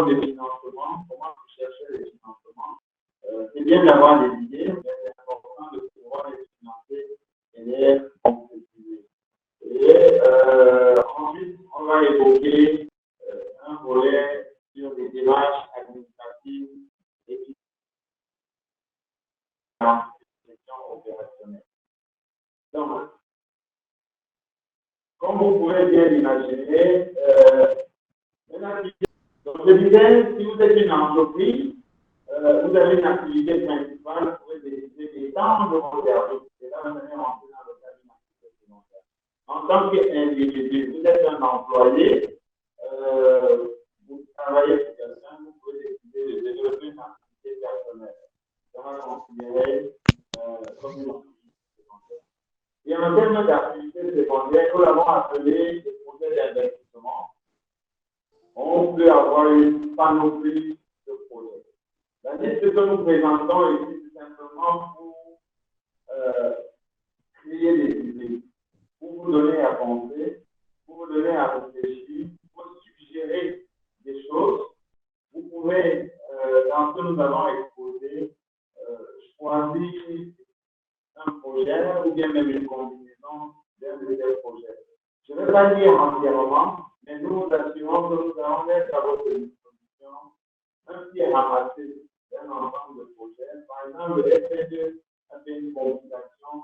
termes de financement, comment vous cherchez les financements. C'est bien d'avoir des idées, mais c'est important de pouvoir les financer et les concrétiser. Et ensuite, on va évoquer un volet sur des démarches administratives et qui sont opérationnelles. Donc, comme vous pouvez bien l'imaginer, donc je disais, si vous êtes une entreprise, vous avez une activité principale, vous pouvez décider d'étendre vos services. Et là, vous allez rentrer dans le cadre d'une activité secondaire. En tant qu'individu, vous êtes un employé, vous travaillez pour quelqu'un, vous pouvez décider de développer une activité personnelle. Ça va considérer comme une activité secondaire. Et en termes d'activité secondaire, nous l'avons appelé des projets d'investissement. On peut avoir une panoplie de projets. La liste que nous présentons ici, c'est simplement pour créer des idées, pour vous donner à penser, pour vous donner à réfléchir, pour suggérer des choses. Vous pouvez, dans ce que nous avons exposé, choisir un projet ou bien même une combinaison d'un ou deux projets. Je ne vais pas dire entièrement, mais nous vous assurons que nous allons mettre à votre disposition un petit ramassé d'un ensemble de projets. Par exemple, le FP2 a fait une combinaison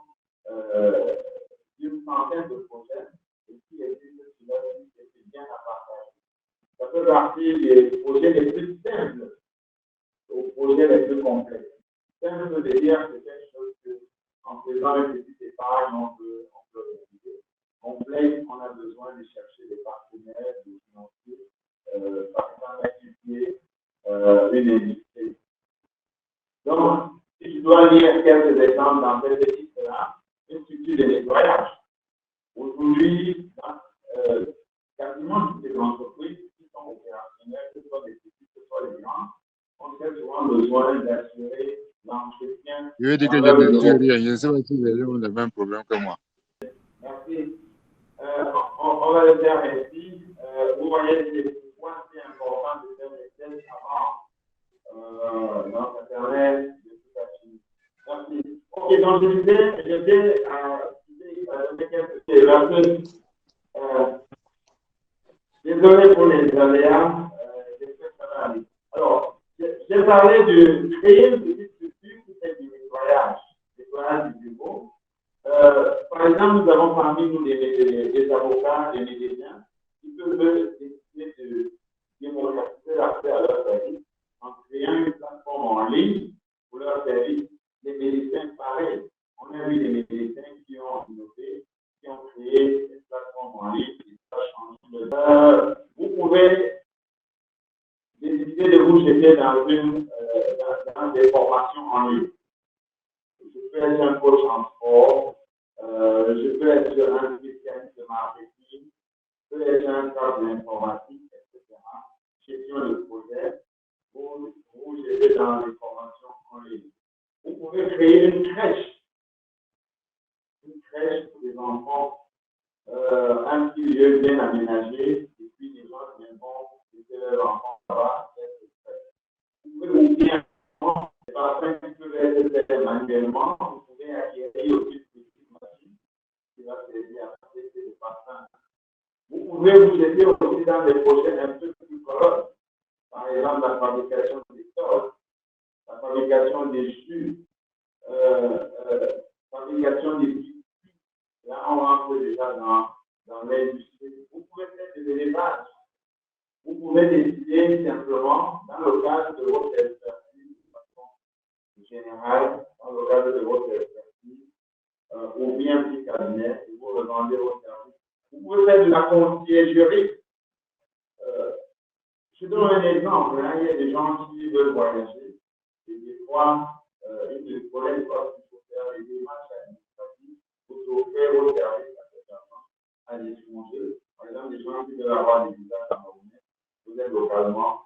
d'une centaine de projets et qui existe sur la liste et c'est bien à partager. Ça peut partir des projets les plus simples aux projets les plus complexes. Simple veut dire que c'est quelque chose que, en faisant un petit épargne, on peut réaliser. Complexe, on a besoin de chercher des partenaires, des financiers, par exemple, étudier une industrie. Donc, si je dois lire quelques exemples dans cette liste-là, une structure de nettoyage. Aujourd'hui, quasiment toutes les entreprises qui sont opérationnelles, que ce soit des petites, que ce soit des grandes, ont très souvent besoin d'assurer l'entretien. Je veux dire que je n'intuis rien. Je ne sais pas si les gens ont le même problème que moi. Merci. On va le faire ainsi. Vous voyez, c'est pourquoi c'est important de faire les tests avant. Donc, ça permet de tout afficher. Merci. Ok, donc je vais donner quelques éléments. Désolé pour les aléas. J'espère que ça va aller. Alors, j'ai parlé de créer une petite structure qui fait du nettoyage du bureau. Par exemple, nous avons parmi nous des avocats, des médecins qui peuvent décider de démocratiser l'accès à leur service en créant une plateforme en ligne pour leur service. Les médecins, pareil. On a vu des médecins qui ont innové, qui ont créé une plateforme en ligne qui va changer. Vous pouvez décider de vous jeter dans des formations en ligne. Je peux être un coach en sport, je peux être un spécialiste de marketing, je peux être un cadre d'informatique, etc. Gestion de projet, vous jeter dans les formations en ligne. Vous pouvez créer une crèche pour les enfants, un petit lieu bien aménagé, et puis les gens viendront laisser leurs enfants là-bas. Vous pouvez aussi des parfums qui peuvent être faits manuellement, vous pouvez acquérir aussi une petite machine qui va servir à fabriquer des parfums. Vous pouvez vous jeter aussi dans des projets un peu plus colorés, par exemple la fabrication des sols, la fabrication des jus, fabrication des biscuits. Là, on rentre déjà dans l'industrie. Vous pouvez faire de l'élevage. Vous pouvez décider simplement, dans le cadre de votre expertise, de façon générale, dans le cadre de votre expertise, ou bien un petit cabinet, et vous revendez vos services. Vous pouvez faire de la conciergerie. Je donne un exemple. Hein, il y a des gens qui veulent voyager, et des fois, une des problèmes, c'est qu'il faut faire des démarches administratives pour offrir vos services à ces personnes à l'étranger. Par exemple, des gens qui veulent avoir des visas camerounais, vous êtes localement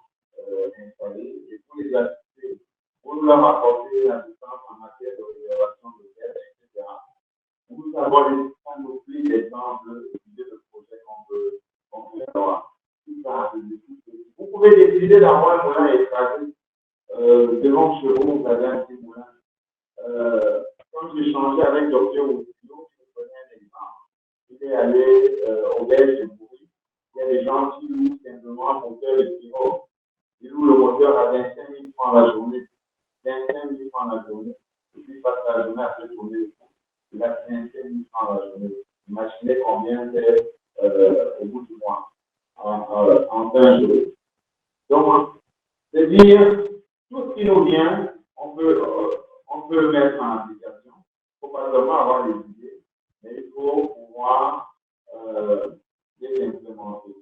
installés et pour les assister, pour leur apporter l'assistance en matière de réservation d'hôtels, etc. Vous avoir une panoplie d'exemples et de projets qu'on peut avoir. Vous pouvez pouvez décider d'avoir un moulin écrasé devant chez vous, vous avez un petit moulin. Quand j'ai changé avec Dr. Ousino, je vous prenais un exemple. Il est allé au Belge de Bourg. Il y a des gens qui louent simplement un moteur de Pirot. Ils louent le moteur à 25 000 francs la journée. 25 000 francs la journée. Et puis, il passe la journée à se tourner le cou. Il a 25 000 francs la journée. Imaginez combien c'est au bout du mois, en 20 jours. Donc, c'est dire, tout ce qui nous vient, on peut le mettre en application. Il ne faut pas seulement avoir des idées, mais il faut pouvoir les implémenter.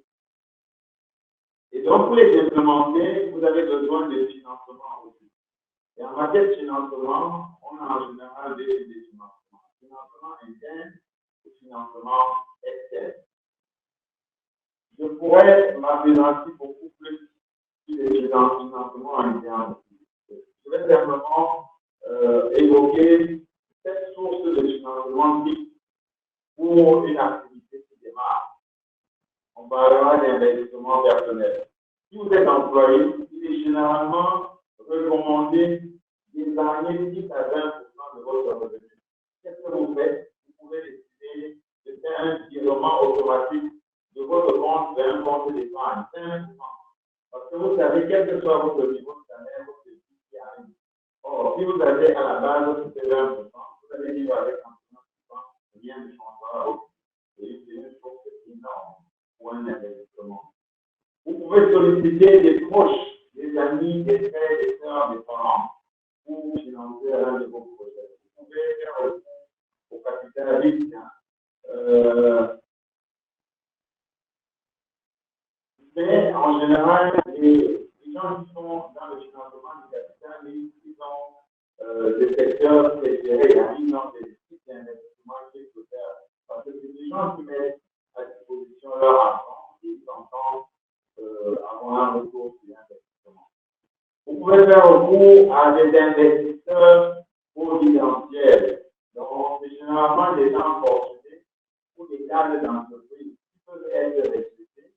Et donc, pour les implémenter, vous avez besoin de financement aussi. Et en matière de financement, on a en général des financements. Financement interne et financement externe. Je pourrais m'appesantir beaucoup plus sur les financements internes. Je vais simplement évoquer cette source de financement pour une activité qui démarre. On parlera d'investissement personnel. Si vous êtes employé, il est généralement recommandé d'épargner 10 à 20% de votre revenu. Qu'est-ce que vous faites? Vous pouvez décider de faire un virement automatique de votre compte vers un compte d'épargne. 5%. Parce que vous savez, quel que soit votre niveau de salaire, votre vie qui arrive. Or, si vous avez à la base, c'est 20%, vous allez vivre avec 100%, rien ne changera. Et c'est une chose énorme pour un investissement. Vous pouvez solliciter des proches, des amis, des frères, des sœurs, des parents pour financer l'un de vos projets. Vous pouvez faire recours au capital risque. Mais en général, les gens qui sont dans le financement du capital risque, ils ont des secteurs préférés, ils ont des types d'investissement qu'ils peuvent faire. Parce que c'est des gens qui mettent à disposition leur argent et ils entendent avoir un retour sur l'investissement. Vous pouvez faire recours à des investisseurs providentiels. Donc, c'est généralement des gens fortunés ou des cadres d'entreprise qui peuvent être recrutés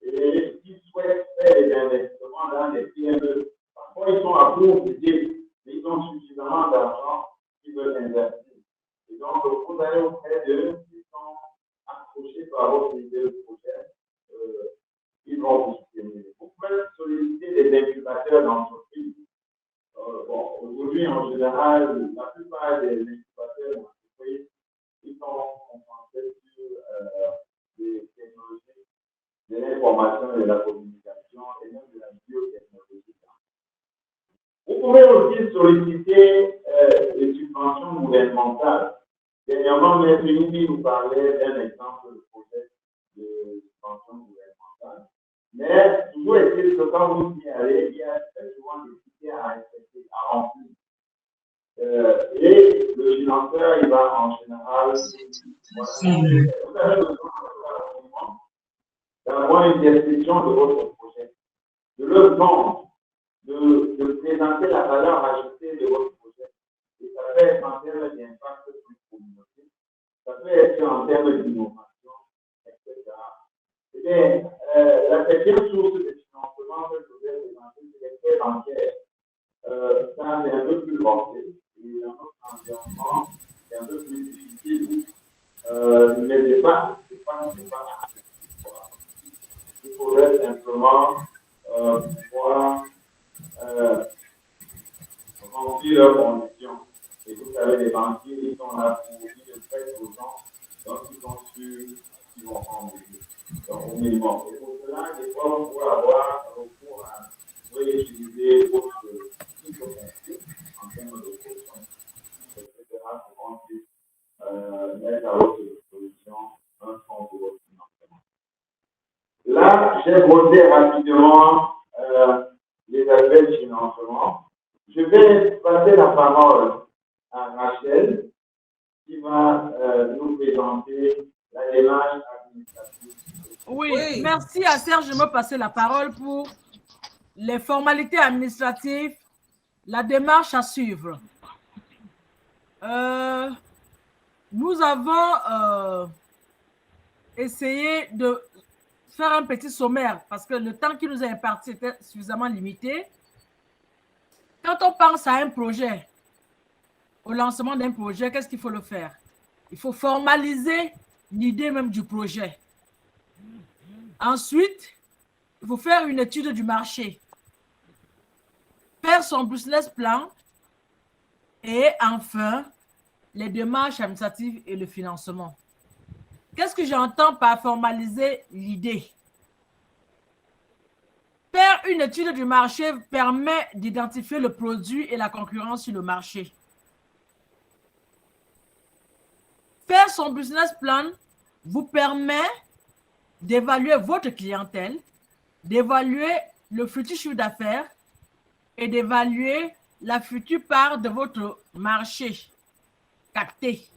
et qui souhaitent faire des investissements dans des PME. Parfois, ils sont à court budget, mais ils ont suffisamment d'argent qu'ils veulent investir. Et donc, vous allez auprès d'eux qui sont accrochés par votre idée de projet. Ils vont vous soutenir. Vous pouvez solliciter des incubateurs d'entreprise. Aujourd'hui, en général, la plupart des incubateurs d'entreprise, ils sont concentrés sur des technologies, de l'information et de la communication et même de la biotechnologie. Vous pouvez aussi solliciter des subventions gouvernementales. Dernièrement, M. Nimi nous parlait d'un exemple de projet de subvention gouvernementale. Mais toujours est-il que quand vous y allez, il y a souvent des tickets à respecter, à remplir. Et le financeur, il va en général. Vous avez besoin d'avoir une description de votre projet, de le vendre, de présenter la valeur ajoutée de votre projet. Et ça peut être en termes d'impact sur une communauté, ça peut être en termes d'innovation, etc. Eh bien, la septième source de financement que je voudrais présenter, c'est les prêts bancaires. Ça, c'est un peu plus avancé. Et dans notre environnement, c'est un peu plus difficile. Mais c'est pas. Il faudrait simplement pouvoir remplir leurs conditions. Et vous savez, les banquiers, ils sont là pour dire le prêt aux gens, donc ils sont sûrs qu'ils vont rembourser. Donc, au minimum. Et pour cela, des fois, vous pouvez avoir recours à réutiliser votre hypothèque en termes de caution, etc., pour qu'on puisse mettre à votre disposition un fonds pour votre financement. Là, j'ai posé rapidement les aspects de financement. Je vais passer la parole à Rachel qui va nous présenter la démarche administrative. Oui, merci à Serge de me passer la parole pour les formalités administratives, la démarche à suivre. Nous avons essayé faire un petit sommaire parce que le temps qui nous est imparti était suffisamment limité. Quand on pense à un projet, au lancement d'un projet, qu'est-ce qu'il faut le faire? Il faut formaliser l'idée même du projet. Ensuite, il faut faire une étude du marché, faire son business plan et enfin, les démarches administratives et le financement. Qu'est-ce que j'entends par formaliser l'idée? Faire une étude du marché permet d'identifier le produit et la concurrence sur le marché. Faire son business plan vous permet d'évaluer votre clientèle, d'évaluer le futur chiffre d'affaires et d'évaluer la future part de votre marché capté.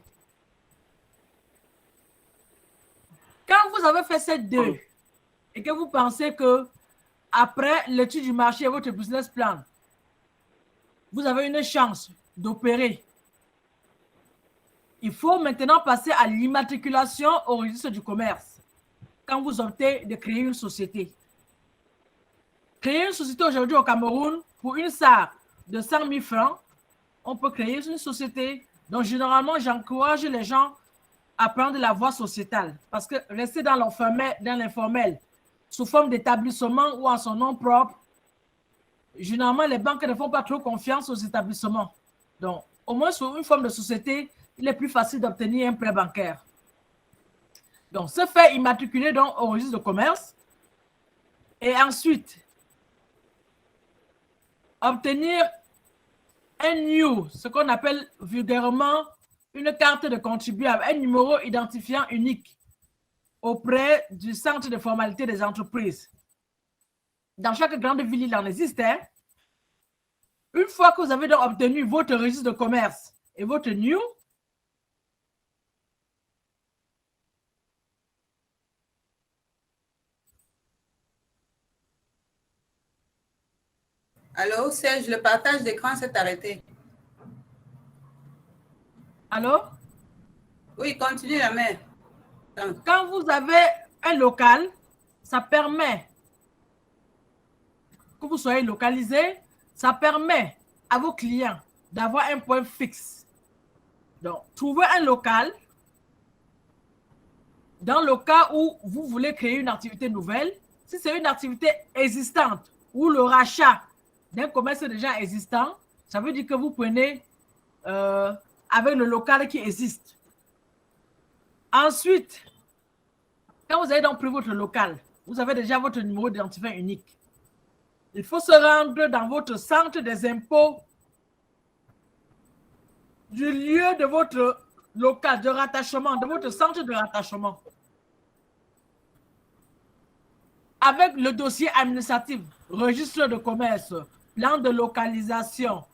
Quand vous avez fait ces deux et que vous pensez que après l'étude du marché et votre business plan, vous avez une chance d'opérer, il faut maintenant passer à l'immatriculation au registre du commerce quand vous optez de créer une société. Créer une société aujourd'hui au Cameroun, pour une SAR de 100 000 francs, on peut créer une société. Donc, généralement, j'encourage les gens à prendre la voie sociétale parce que rester dans l'informel, sous forme d'établissement ou en son nom propre, généralement, les banques ne font pas trop confiance aux établissements. Donc, au moins, sous une forme de société, il est plus facile d'obtenir un prêt bancaire. Donc, se faire immatriculer donc, au registre de commerce et ensuite obtenir un NIU, ce qu'on appelle vulgairement une carte de contribuable, un numéro identifiant unique auprès du centre de formalité des entreprises. Dans chaque grande ville, il en existe. Une fois que vous avez donc obtenu votre registre de commerce et votre NIU, Allô, Serge, le partage d'écran s'est arrêté. allô? Oui, continue la mère. Quand vous avez un local, ça permet que vous soyez localisé, ça permet à vos clients d'avoir un point fixe. Donc, trouvez un local dans le cas où vous voulez créer une activité nouvelle. Si c'est une activité existante ou le rachat d'un commerce déjà existant, ça veut dire que vous prenez avec le local qui existe. Ensuite, quand vous avez donc pris votre local, vous avez déjà votre numéro d'identifiant unique. Il faut se rendre dans votre centre des impôts du lieu de votre local de rattachement, de votre centre de rattachement. Avec le dossier administratif, registre de commerce, plan de localisation,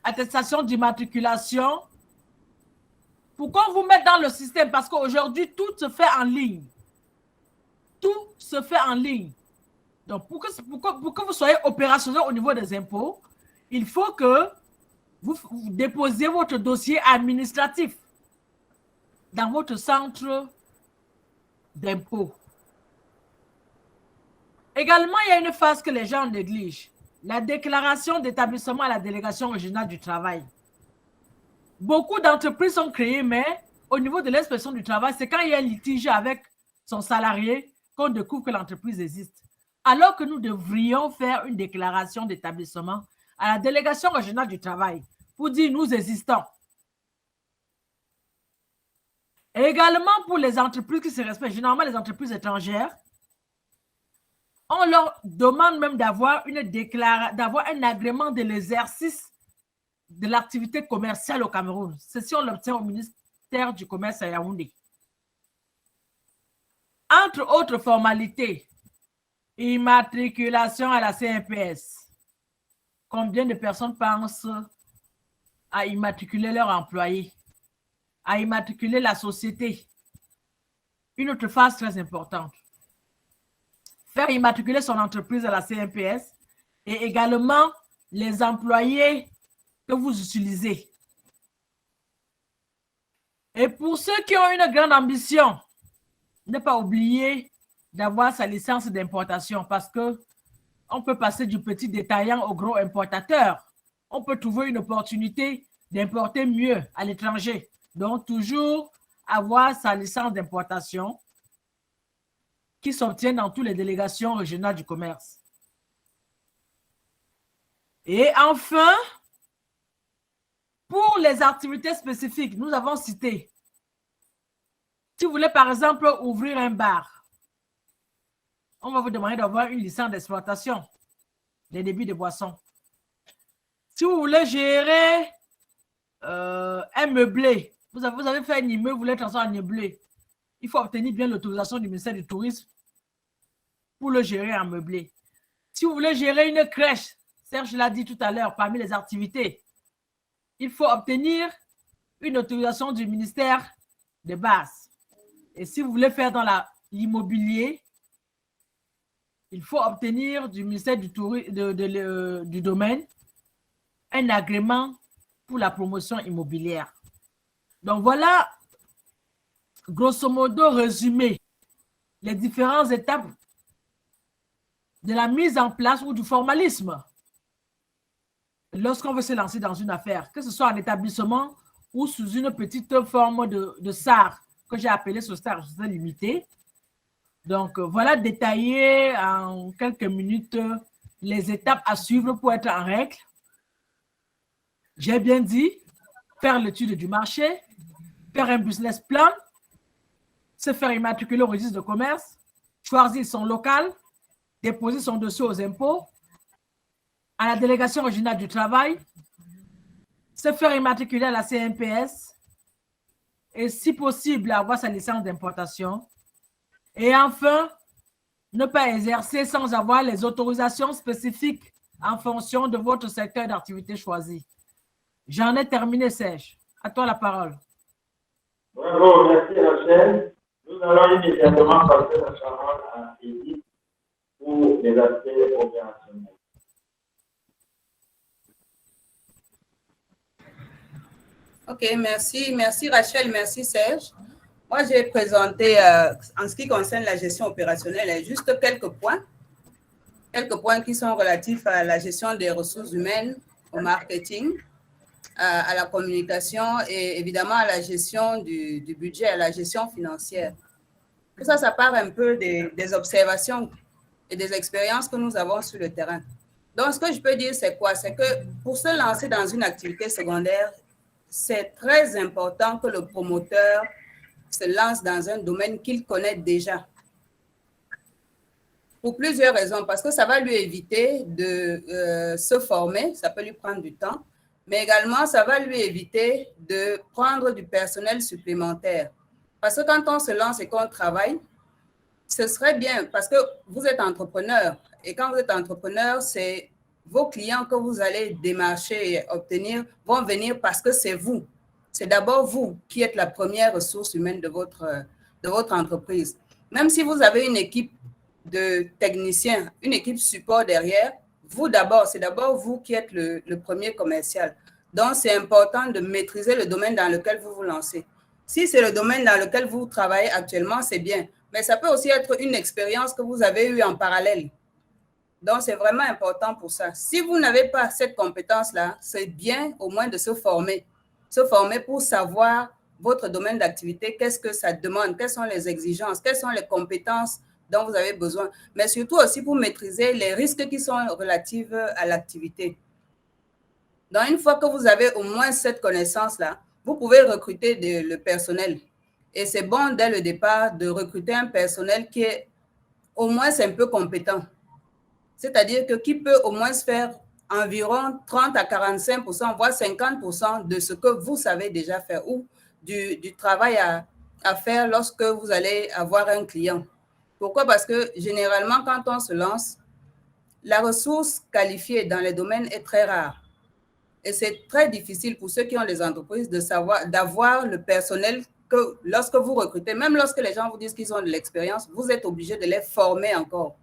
attestation d'immatriculation. Pourquoi vous mettre dans le système? Parce qu'aujourd'hui, tout se fait en ligne. Tout se fait en ligne. Donc, pour que vous soyez opérationnel au niveau des impôts, il faut que vous déposiez votre dossier administratif dans votre centre d'impôts. Également, il y a une phase que les gens négligent. La déclaration d'établissement à la délégation régionale du travail. Beaucoup d'entreprises sont créées, mais au niveau de l'inspection du travail, c'est quand il y a un litige avec son salarié qu'on découvre que l'entreprise existe. Alors que nous devrions faire une déclaration d'établissement à la délégation régionale du travail pour dire nous existons. Et également pour les entreprises qui se respectent, généralement les entreprises étrangères, on leur demande même d'avoir un agrément de l'exercice de l'activité commerciale au Cameroun. Ceci, on l'obtient au ministère du Commerce à Yaoundé. Entre autres formalités, immatriculation à la CNPS. Combien de personnes pensent à immatriculer leurs employés, à immatriculer la société? Une autre phase très importante. Faire immatriculer son entreprise à la CNPS et également les employés que vous utilisez. Et pour ceux qui ont une grande ambition, ne pas oublier d'avoir sa licence d'importation parce que on peut passer du petit détaillant au gros importateur. On peut trouver une opportunité d'importer mieux à l'étranger. Donc, toujours avoir sa licence d'importation qui s'obtient dans toutes les délégations régionales du commerce. Et enfin, pour les activités spécifiques, nous avons cité, si vous voulez par exemple ouvrir un bar, on va vous demander d'avoir une licence d'exploitation des débits de boissons. Si vous voulez gérer un meublé, vous avez fait un immeuble, vous voulez transformer en meublé, il faut obtenir bien l'autorisation du ministère du Tourisme pour le gérer en meublé. Si vous voulez gérer une crèche, Serge l'a dit tout à l'heure, parmi les activités, il faut obtenir une autorisation du ministère de base. Et si vous voulez faire dans l'immobilier, il faut obtenir du ministère du domaine un agrément pour la promotion immobilière. Donc voilà, grosso modo résumé, les différentes étapes de la mise en place ou du formalisme lorsqu'on veut se lancer dans une affaire, que ce soit en établissement ou sous une petite forme de SAR, que j'ai appelé Société limitée. Donc, voilà détaillé en quelques minutes les étapes à suivre pour être en règle. J'ai bien dit, faire l'étude du marché, faire un business plan, se faire immatriculer au registre de commerce, choisir son local, déposer son dossier aux impôts, à la délégation régionale du travail, se faire immatriculer à la CNPS et, si possible, avoir sa licence d'importation. Et enfin, ne pas exercer sans avoir les autorisations spécifiques en fonction de votre secteur d'activité choisi. J'en ai terminé, Serge. À toi la parole. Bravo, merci Rachel. Nous allons immédiatement passer la parole à Edith pour les aspects opérationnels. Ok, merci Rachel, merci Serge. Moi, j'ai présenté, en ce qui concerne la gestion opérationnelle, juste quelques points qui sont relatifs à la gestion des ressources humaines, au marketing, à la communication et évidemment à la gestion du budget, à la gestion financière. Tout ça, ça part un peu des observations et des expériences que nous avons sur le terrain. Donc, ce que je peux dire, c'est quoi? C'est que pour se lancer dans une activité secondaire, c'est très important que le promoteur se lance dans un domaine qu'il connaît déjà. Pour plusieurs raisons, parce que ça va lui éviter de se former, ça peut lui prendre du temps, mais également ça va lui éviter de prendre du personnel supplémentaire. Parce que quand on se lance et qu'on travaille, ce serait bien, parce que vous êtes entrepreneur, et quand vous êtes entrepreneur, c'est vos clients que vous allez démarcher et obtenir vont venir parce que c'est vous. C'est d'abord vous qui êtes la première ressource humaine de votre entreprise. Même si vous avez une équipe de techniciens, une équipe support derrière, vous d'abord, c'est d'abord vous qui êtes le premier commercial. Donc, c'est important de maîtriser le domaine dans lequel vous vous lancez. Si c'est le domaine dans lequel vous travaillez actuellement, c'est bien. Mais ça peut aussi être une expérience que vous avez eue en parallèle. Donc, c'est vraiment important pour ça. Si vous n'avez pas cette compétence-là, c'est bien au moins de se former. Se former pour savoir votre domaine d'activité, qu'est-ce que ça demande, quelles sont les exigences, quelles sont les compétences dont vous avez besoin, mais surtout aussi pour maîtriser les risques qui sont relatifs à l'activité. Donc, une fois que vous avez au moins cette connaissance-là, vous pouvez recruter le personnel. Et c'est bon dès le départ de recruter un personnel qui est au moins un peu compétent. C'est-à-dire que qui peut au moins faire environ 30 à 45%, voire 50% de ce que vous savez déjà faire ou du travail à faire lorsque vous allez avoir un client. Pourquoi? Parce que généralement, quand on se lance, la ressource qualifiée dans les domaines est très rare. Et c'est très difficile pour ceux qui ont des entreprises d'avoir le personnel que lorsque vous recrutez, même lorsque les gens vous disent qu'ils ont de l'expérience, vous êtes obligé de les former encore.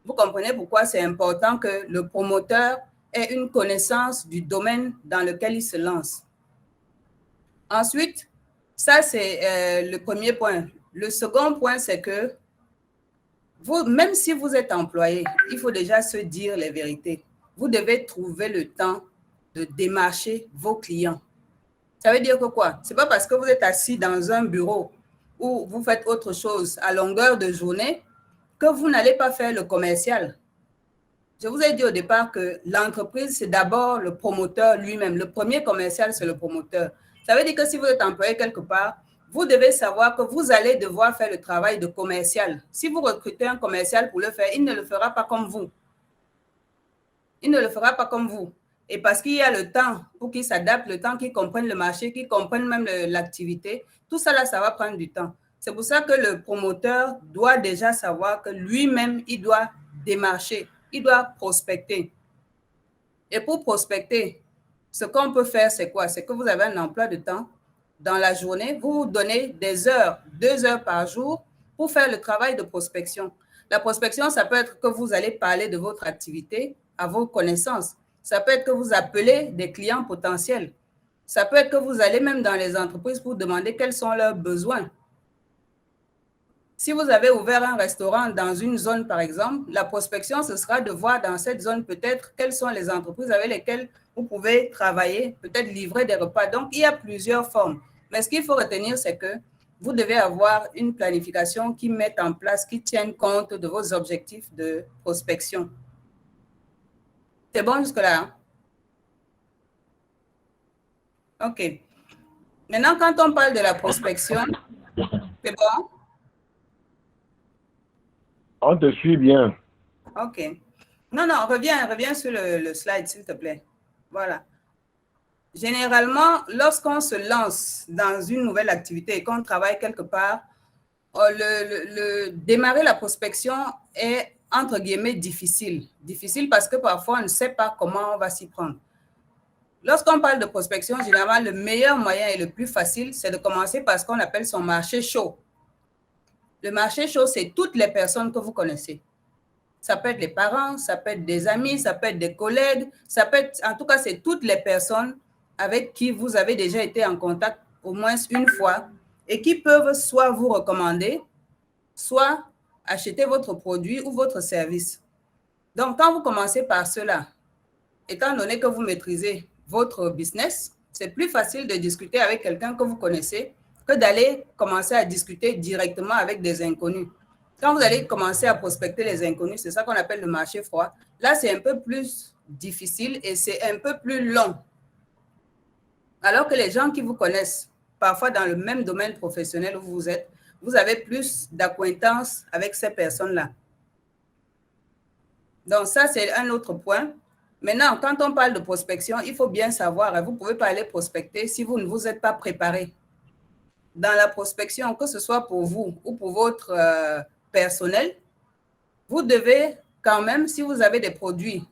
Vous comprenez pourquoi c'est important que le promoteur ait une connaissance du domaine dans lequel il se lance. Ensuite, ça c'est le premier point. le second point, c'est que vous, même si vous êtes employé, il faut déjà se dire les vérités. Vous devez trouver le temps de démarcher vos clients. Ça veut dire que quoi? Ce n'est pas parce que vous êtes assis dans un bureau ou vous faites autre chose à longueur de journée que vous n'allez pas faire le commercial. Je vous ai dit au départ que l'entreprise, c'est d'abord le promoteur lui-même. Le premier commercial, c'est le promoteur. Ça veut dire que si vous êtes employé quelque part, vous devez savoir que vous allez devoir faire le travail de commercial. Si vous recrutez un commercial pour le faire, il ne le fera pas comme vous. Il ne le fera pas comme vous. Et parce qu'il y a le temps pour qu'il s'adapte, le temps qu'il comprenne le marché, qu'il comprenne même l'activité, tout ça là, ça va prendre du temps. C'est pour ça que le promoteur doit déjà savoir que lui-même, il doit démarcher, il doit prospecter. Et pour prospecter, ce qu'on peut faire, c'est quoi? C'est que vous avez un emploi de temps. Dans la journée, vous vous donnez des heures, 2 heures par jour pour faire le travail de prospection. La prospection, ça peut être que vous allez parler de votre activité à vos connaissances. Ça peut être que vous appelez des clients potentiels. Ça peut être que vous allez même dans les entreprises pour demander quels sont leurs besoins. Si vous avez ouvert un restaurant dans une zone, par exemple, la prospection, ce sera de voir dans cette zone peut-être quelles sont les entreprises avec lesquelles vous pouvez travailler, peut-être livrer des repas. Donc, il y a plusieurs formes. Mais ce qu'il faut retenir, c'est que vous devez avoir une planification qui mette en place, qui tienne compte de vos objectifs de prospection. C'est bon jusque-là? Hein? OK. Maintenant, quand on parle de la prospection, c'est bon? On te suit bien. OK. Non, reviens sur le slide, s'il te plaît. Voilà. Généralement, lorsqu'on se lance dans une nouvelle activité et qu'on travaille quelque part, démarrer la prospection est, entre guillemets, difficile. Difficile parce que parfois, on ne sait pas comment on va s'y prendre. Lorsqu'on parle de prospection, généralement, le meilleur moyen et le plus facile, c'est de commencer par ce qu'on appelle son marché chaud. Le marché chaud, c'est toutes les personnes que vous connaissez. Ça peut être les parents, ça peut être des amis, ça peut être des collègues, ça peut être, en tout cas, c'est toutes les personnes avec qui vous avez déjà été en contact au moins une fois et qui peuvent soit vous recommander, soit acheter votre produit ou votre service. Donc, quand vous commencez par cela, étant donné que vous maîtrisez votre business, c'est plus facile de discuter avec quelqu'un que vous connaissez que d'aller commencer à discuter directement avec des inconnus. Quand vous allez commencer à prospecter les inconnus, c'est ça qu'on appelle le marché froid. Là, c'est un peu plus difficile et c'est un peu plus long. Alors que les gens qui vous connaissent, parfois dans le même domaine professionnel où vous êtes, vous avez plus d'acquaintance avec ces personnes-là. Donc ça, c'est un autre point. Maintenant, quand on parle de prospection, il faut bien savoir, vous ne pouvez pas aller prospecter si vous ne vous êtes pas préparé. Dans la prospection, que ce soit pour vous ou pour votre personnel, vous devez quand même, si vous avez des produits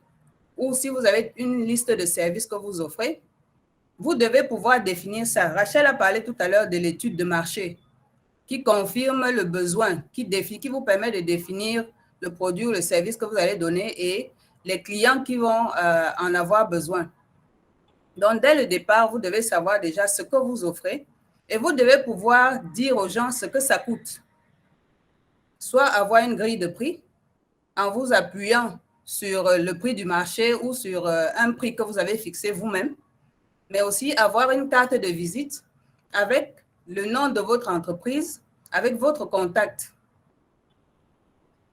ou si vous avez une liste de services que vous offrez, vous devez pouvoir définir ça. Rachel a parlé tout à l'heure de l'étude de marché qui confirme le besoin, qui vous permet de définir le produit ou le service que vous allez donner et les clients qui vont en avoir besoin. Donc, dès le départ, vous devez savoir déjà ce que vous offrez et vous devez pouvoir dire aux gens ce que ça coûte. Soit avoir une grille de prix en vous appuyant sur le prix du marché ou sur un prix que vous avez fixé vous-même, mais aussi avoir une carte de visite avec le nom de votre entreprise, avec votre contact.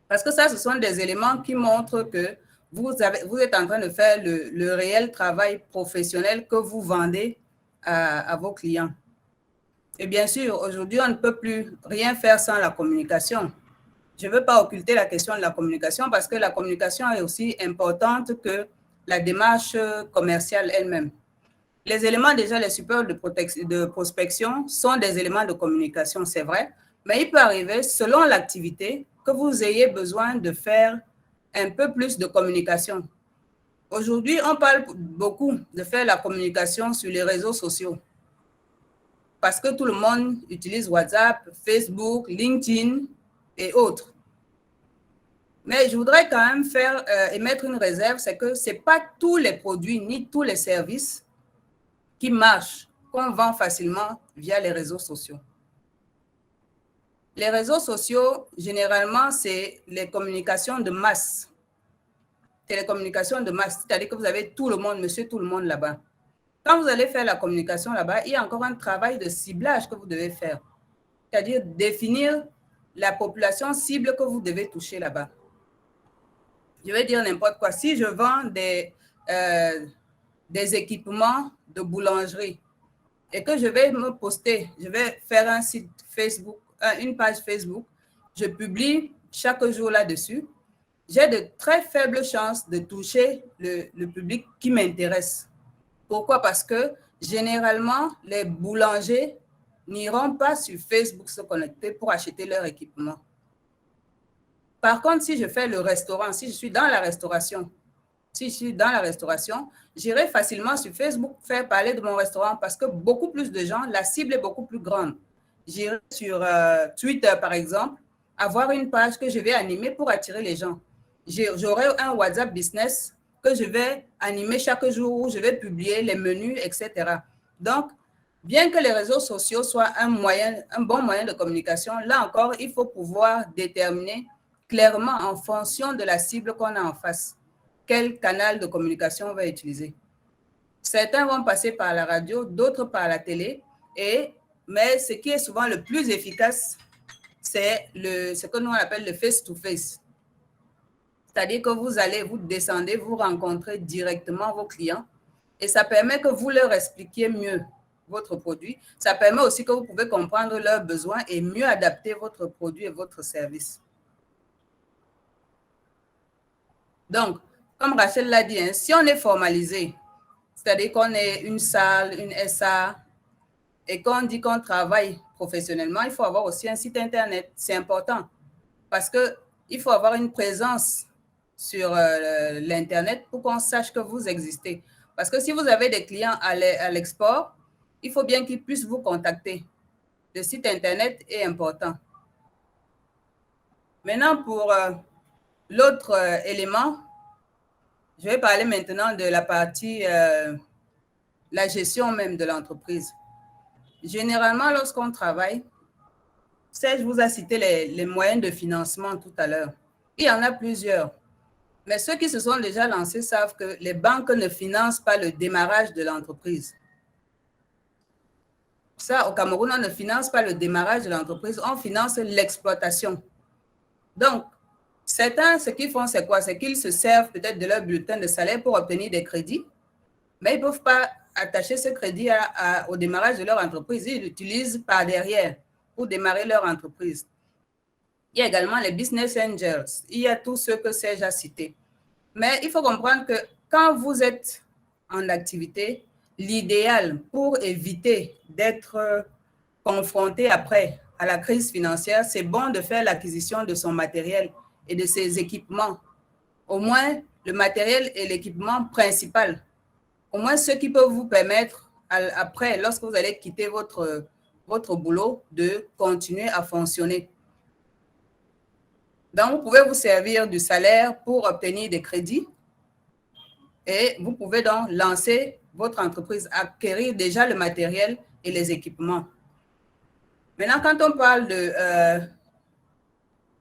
Parce que ça, ce sont des éléments qui montrent que vous êtes en train de faire le réel travail professionnel que vous vendez à vos clients. Et bien sûr, aujourd'hui, on ne peut plus rien faire sans la communication. Je ne veux pas occulter la question de la communication parce que la communication est aussi importante que la démarche commerciale elle-même. Les éléments déjà, les supports de prospection sont des éléments de communication, c'est vrai, mais il peut arriver, selon l'activité, que vous ayez besoin de faire un peu plus de communication. Aujourd'hui, on parle beaucoup de faire la communication sur les réseaux sociaux parce que tout le monde utilise WhatsApp, Facebook, LinkedIn et autres. Mais je voudrais quand même émettre une réserve, c'est que ce n'est pas tous les produits ni tous les services qui marchent, qu'on vend facilement via les réseaux sociaux. Les réseaux sociaux, généralement, c'est les communications de masse. Télécommunications de masse, c'est-à-dire que vous avez tout le monde, monsieur tout le monde là-bas. Quand vous allez faire la communication là-bas, il y a encore un travail de ciblage que vous devez faire. C'est-à-dire définir la population cible que vous devez toucher là-bas. Je vais dire n'importe quoi. Si je vends des équipements de boulangerie et que je vais me poster, je vais faire un site Facebook, une page Facebook, je publie chaque jour là-dessus, j'ai de très faibles chances de toucher le public qui m'intéresse. Pourquoi? Parce que généralement, les boulangers n'iront pas sur Facebook se connecter pour acheter leur équipement. Par contre, si je fais le restaurant, si je suis dans la restauration, j'irai facilement sur Facebook faire parler de mon restaurant parce que beaucoup plus de gens, la cible est beaucoup plus grande. J'irai sur Twitter, par exemple, avoir une page que je vais animer pour attirer les gens. J'aurai un WhatsApp business que je vais animer chaque jour où je vais publier les menus, etc. Donc, bien que les réseaux sociaux soient un bon moyen de communication, là encore, il faut pouvoir déterminer clairement en fonction de la cible qu'on a en face, quel canal de communication on va utiliser. Certains vont passer par la radio, d'autres par la télé, mais ce qui est souvent le plus efficace, c'est ce que nous on appelle le face-to-face. C'est-à-dire que vous descendez, vous rencontrez directement vos clients et ça permet que vous leur expliquiez mieux votre produit. Ça permet aussi que vous pouvez comprendre leurs besoins et mieux adapter votre produit et votre service. Donc, comme Rachel l'a dit, hein, si on est formalisé, c'est-à-dire qu'on est une salle, une SA, et qu'on dit qu'on travaille professionnellement, il faut avoir aussi un site Internet. C'est important parce qu'il faut avoir une présence sur l'Internet pour qu'on sache que vous existez. Parce que si vous avez des clients à l'export, il faut bien qu'ils puissent vous contacter. Le site Internet est important. Maintenant, pour l'autre élément, je vais parler maintenant de la partie, la gestion même de l'entreprise. Généralement, lorsqu'on travaille, Serge vous a cité les moyens de financement tout à l'heure. Il y en a plusieurs. Mais ceux qui se sont déjà lancés savent que les banques ne financent pas le démarrage de l'entreprise. Ça, au Cameroun, on ne finance pas le démarrage de l'entreprise, on finance l'exploitation. Donc, certains, ce qu'ils font, c'est quoi? C'est qu'ils se servent peut-être de leur bulletin de salaire pour obtenir des crédits, mais ils ne peuvent pas attacher ce crédit au démarrage de leur entreprise. Ils l'utilisent par derrière pour démarrer leur entreprise. Il y a également les business angels. Il y a tous ceux que Serge a cités. Mais il faut comprendre que quand vous êtes en activité, l'idéal pour éviter d'être confronté après à la crise financière, c'est bon de faire l'acquisition de son matériel et de ses équipements. Au moins, le matériel et l'équipement principal. Au moins, ce qui peut vous permettre, après, lorsque vous allez quitter votre boulot, de continuer à fonctionner. Donc, vous pouvez vous servir du salaire pour obtenir des crédits et vous pouvez donc lancer votre entreprise, acquérir déjà le matériel et les équipements. Maintenant, quand on parle de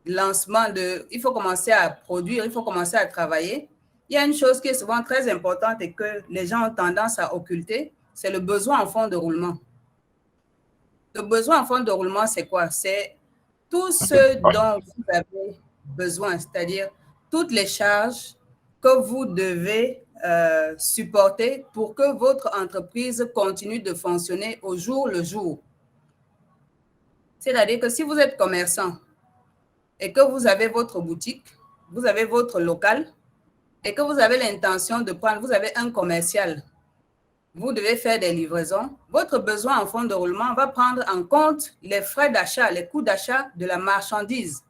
lancement, il faut commencer à produire, il faut commencer à travailler, il y a une chose qui est souvent très importante et que les gens ont tendance à occulter, c'est le besoin en fonds de roulement. Le besoin en fonds de roulement, c'est quoi? C'est tout ce dont vous avez besoin, c'est-à-dire toutes les charges que vous devez supporter pour que votre entreprise continue de fonctionner au jour le jour. C'est-à-dire que si vous êtes commerçant et que vous avez votre boutique, vous avez votre local et que vous avez l'intention de prendre, vous avez un commercial, vous devez faire des livraisons, votre besoin en fonds de roulement va prendre en compte les frais d'achat, les coûts d'achat de la marchandise.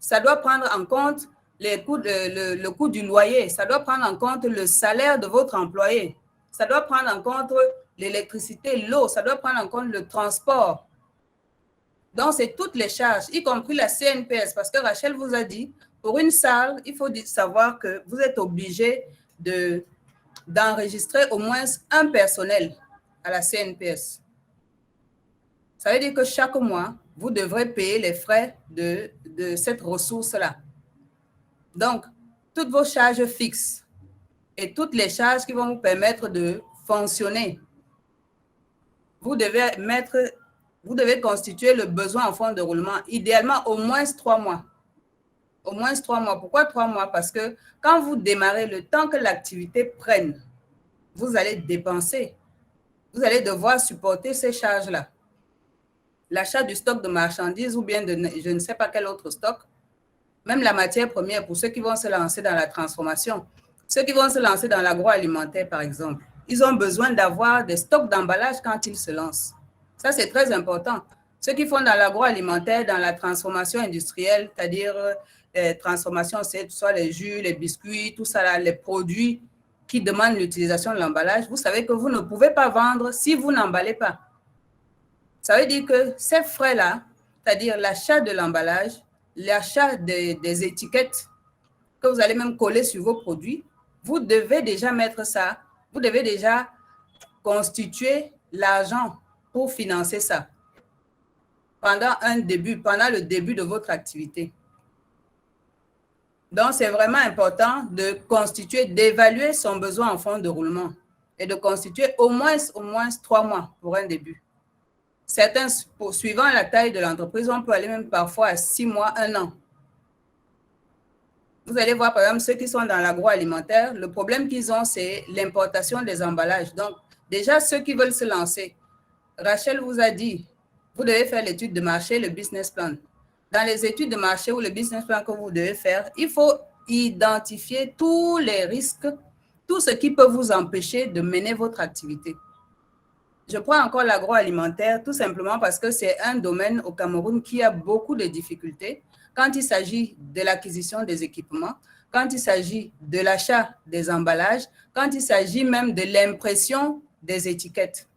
Ça doit prendre en compte le coût du loyer, ça doit prendre en compte le salaire de votre employé, ça doit prendre en compte l'électricité, l'eau, ça doit prendre en compte le transport. Donc, c'est toutes les charges, y compris la CNPS, parce que Rachel vous a dit, pour une salle, il faut savoir que vous êtes obligé d'enregistrer au moins un personnel à la CNPS. Ça veut dire que chaque mois, vous devrez payer les frais de cette ressource-là. Donc, toutes vos charges fixes et toutes les charges qui vont vous permettre de fonctionner, vous devez constituer le besoin en fonds de roulement, idéalement au moins 3 mois. Au moins 3 mois. Pourquoi 3 mois? Parce que quand vous démarrez, le temps que l'activité prenne, vous allez dépenser. Vous allez devoir supporter ces charges-là. L'achat du stock de marchandises ou bien de je ne sais pas quel autre stock, même la matière première pour ceux qui vont se lancer dans la transformation, ceux qui vont se lancer dans l'agroalimentaire, par exemple, ils ont besoin d'avoir des stocks d'emballage quand ils se lancent. Ça, c'est très important. Ceux qui font dans l'agroalimentaire, dans la transformation industrielle, c'est-à-dire transformation, c'est soit les jus, les biscuits, tout ça, là, les produits qui demandent l'utilisation de l'emballage, vous savez que vous ne pouvez pas vendre si vous n'emballez pas. Ça veut dire que ces frais-là, c'est-à-dire l'achat de l'emballage, l'achat des étiquettes que vous allez même coller sur vos produits, vous devez déjà mettre ça, vous devez déjà constituer l'argent pour financer ça pendant le début de votre activité. Donc, c'est vraiment important de constituer, d'évaluer son besoin en fonds de roulement et de constituer au moins 3 mois pour un début. Certains, suivant la taille de l'entreprise, on peut aller même parfois à 6 mois, 1 an. Vous allez voir, par exemple, ceux qui sont dans l'agroalimentaire, le problème qu'ils ont, c'est l'importation des emballages. Donc, déjà, ceux qui veulent se lancer, Rachel vous a dit, vous devez faire l'étude de marché, le business plan. Dans les études de marché ou le business plan que vous devez faire, il faut identifier tous les risques, tout ce qui peut vous empêcher de mener votre activité. Je prends encore l'agroalimentaire tout simplement parce que c'est un domaine au Cameroun qui a beaucoup de difficultés quand il s'agit de l'acquisition des équipements, quand il s'agit de l'achat des emballages, quand il s'agit même de l'impression des étiquettes.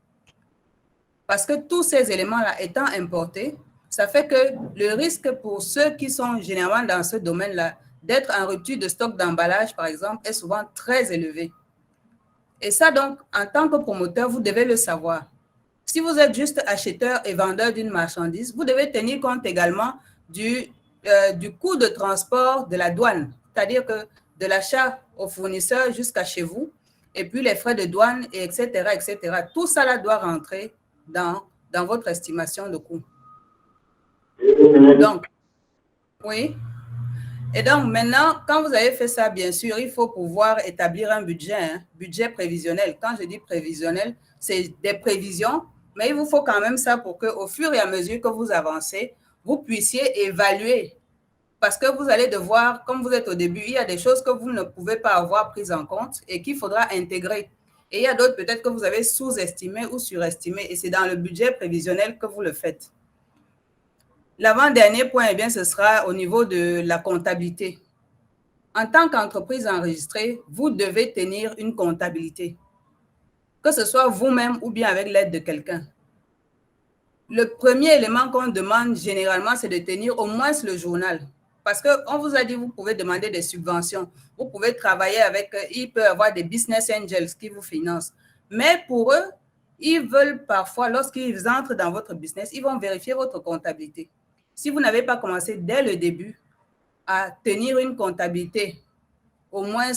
Parce que tous ces éléments-là étant importés, ça fait que le risque pour ceux qui sont généralement dans ce domaine-là d'être en rupture de stock d'emballage, par exemple, est souvent très élevé. Et ça, donc, en tant que promoteur, vous devez le savoir. Si vous êtes juste acheteur et vendeur d'une marchandise, vous devez tenir compte également du coût de transport de la douane, c'est-à-dire que de l'achat au fournisseur jusqu'à chez vous, et puis les frais de douane, et etc., etc. Tout ça là doit rentrer dans votre estimation de coût. Donc, oui. Et donc, maintenant, quand vous avez fait ça, bien sûr, il faut pouvoir établir un budget, budget prévisionnel. Quand je dis prévisionnel, c'est des prévisions, mais il vous faut quand même ça pour qu'au fur et à mesure que vous avancez, vous puissiez évaluer. Parce que vous allez devoir, comme vous êtes au début, il y a des choses que vous ne pouvez pas avoir prises en compte et qu'il faudra intégrer. Et il y a d'autres peut-être que vous avez sous-estimé ou surestimé, et c'est dans le budget prévisionnel que vous le faites. L'avant-dernier point, eh bien, ce sera au niveau de la comptabilité. En tant qu'entreprise enregistrée, vous devez tenir une comptabilité, que ce soit vous-même ou bien avec l'aide de quelqu'un. Le premier élément qu'on demande généralement, c'est de tenir au moins le journal. Parce qu'on vous a dit, vous pouvez demander des subventions, vous pouvez travailler avec, il peut y avoir des business angels qui vous financent. Mais pour eux, ils veulent parfois, lorsqu'ils entrent dans votre business, ils vont vérifier votre comptabilité. Si vous n'avez pas commencé dès le début à tenir une comptabilité au moins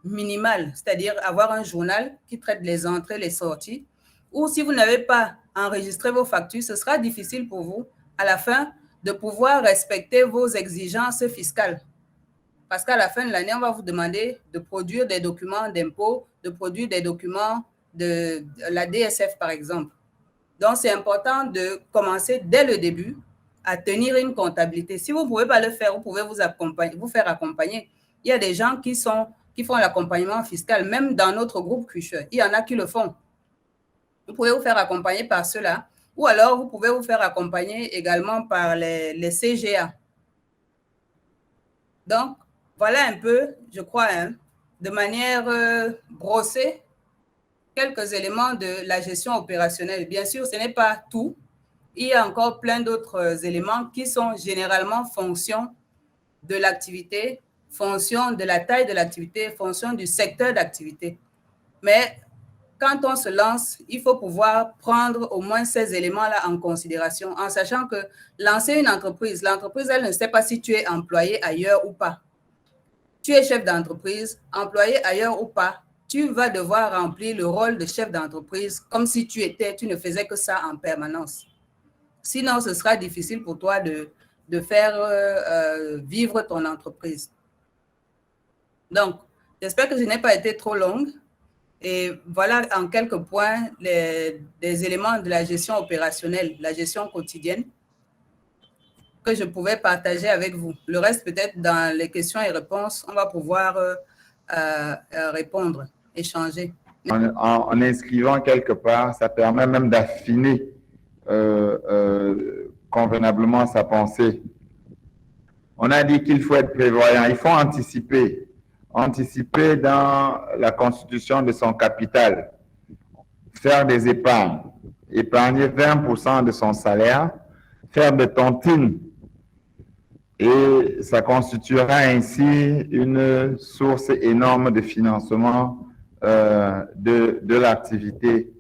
minimale, c'est-à-dire avoir un journal qui traite les entrées, les sorties, ou si vous n'avez pas enregistré vos factures, ce sera difficile pour vous à la fin de pouvoir respecter vos exigences fiscales. Parce qu'à la fin de l'année, on va vous demander de produire des documents d'impôt, de produire des documents de la DSF, par exemple. Donc, c'est important de commencer dès le début à tenir une comptabilité. Si vous ne pouvez pas le faire, vous pouvez vous faire accompagner. Il y a des gens qui font l'accompagnement fiscal, même dans notre groupe Cucheux. Il y en a qui le font. Vous pouvez vous faire accompagner par ceux-là, ou alors vous pouvez vous faire accompagner également par les CGA. Donc, voilà un peu, je crois, de manière brossée, quelques éléments de la gestion opérationnelle. Bien sûr, ce n'est pas tout. Il y a encore plein d'autres éléments qui sont généralement fonction de l'activité, fonction de la taille de l'activité, fonction du secteur d'activité. Mais quand on se lance, il faut pouvoir prendre au moins ces éléments-là en considération, en sachant que lancer une entreprise, l'entreprise, elle ne sait pas si tu es employé ailleurs ou pas. Tu es chef d'entreprise, employé ailleurs ou pas, tu vas devoir remplir le rôle de chef d'entreprise comme si tu ne faisais que ça en permanence. Sinon, ce sera difficile pour toi de faire vivre ton entreprise. Donc, j'espère que je n'ai pas été trop longue. Et voilà en quelques points des éléments de la gestion opérationnelle, la gestion quotidienne que je pouvais partager avec vous. Le reste, peut-être dans les questions et réponses, on va pouvoir répondre, échanger. En inscrivant quelque part, ça permet même d'affiner convenablement sa pensée. On a dit qu'il faut être prévoyant, il faut anticiper. Anticiper dans la constitution de son capital, faire des épargnes, épargner 20% de son salaire, faire des tontines, et ça constituera ainsi une source énorme de financement de l'activité.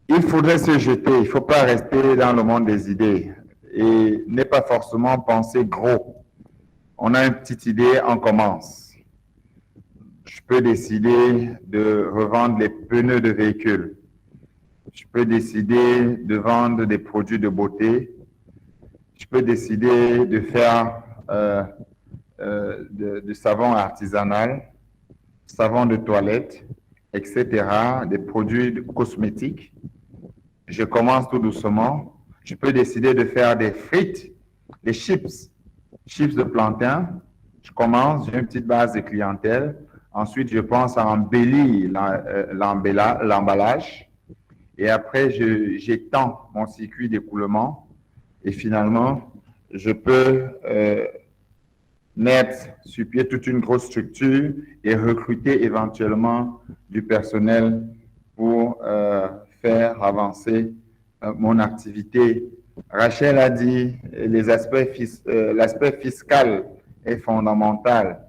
Il faudrait se jeter, il ne faut pas rester dans le monde des idées et ne pas forcément penser gros. On a une petite idée, on commence. Je peux décider de revendre les pneus de véhicules. Je peux décider de vendre des produits de beauté. Je peux décider de faire du savon artisanal, savon de toilette, etc., des produits cosmétiques. Je commence tout doucement. Je peux décider de faire des frites, des chips de plantain. Je commence, j'ai une petite base de clientèle. Ensuite, je pense à embellir l'emballage. Et après, j'étends mon circuit d'écoulement. Et finalement, je peux mettre sur pied toute une grosse structure et recruter éventuellement du personnel pour faire avancer mon activité. Rachel a dit l'aspect fiscal est fondamental.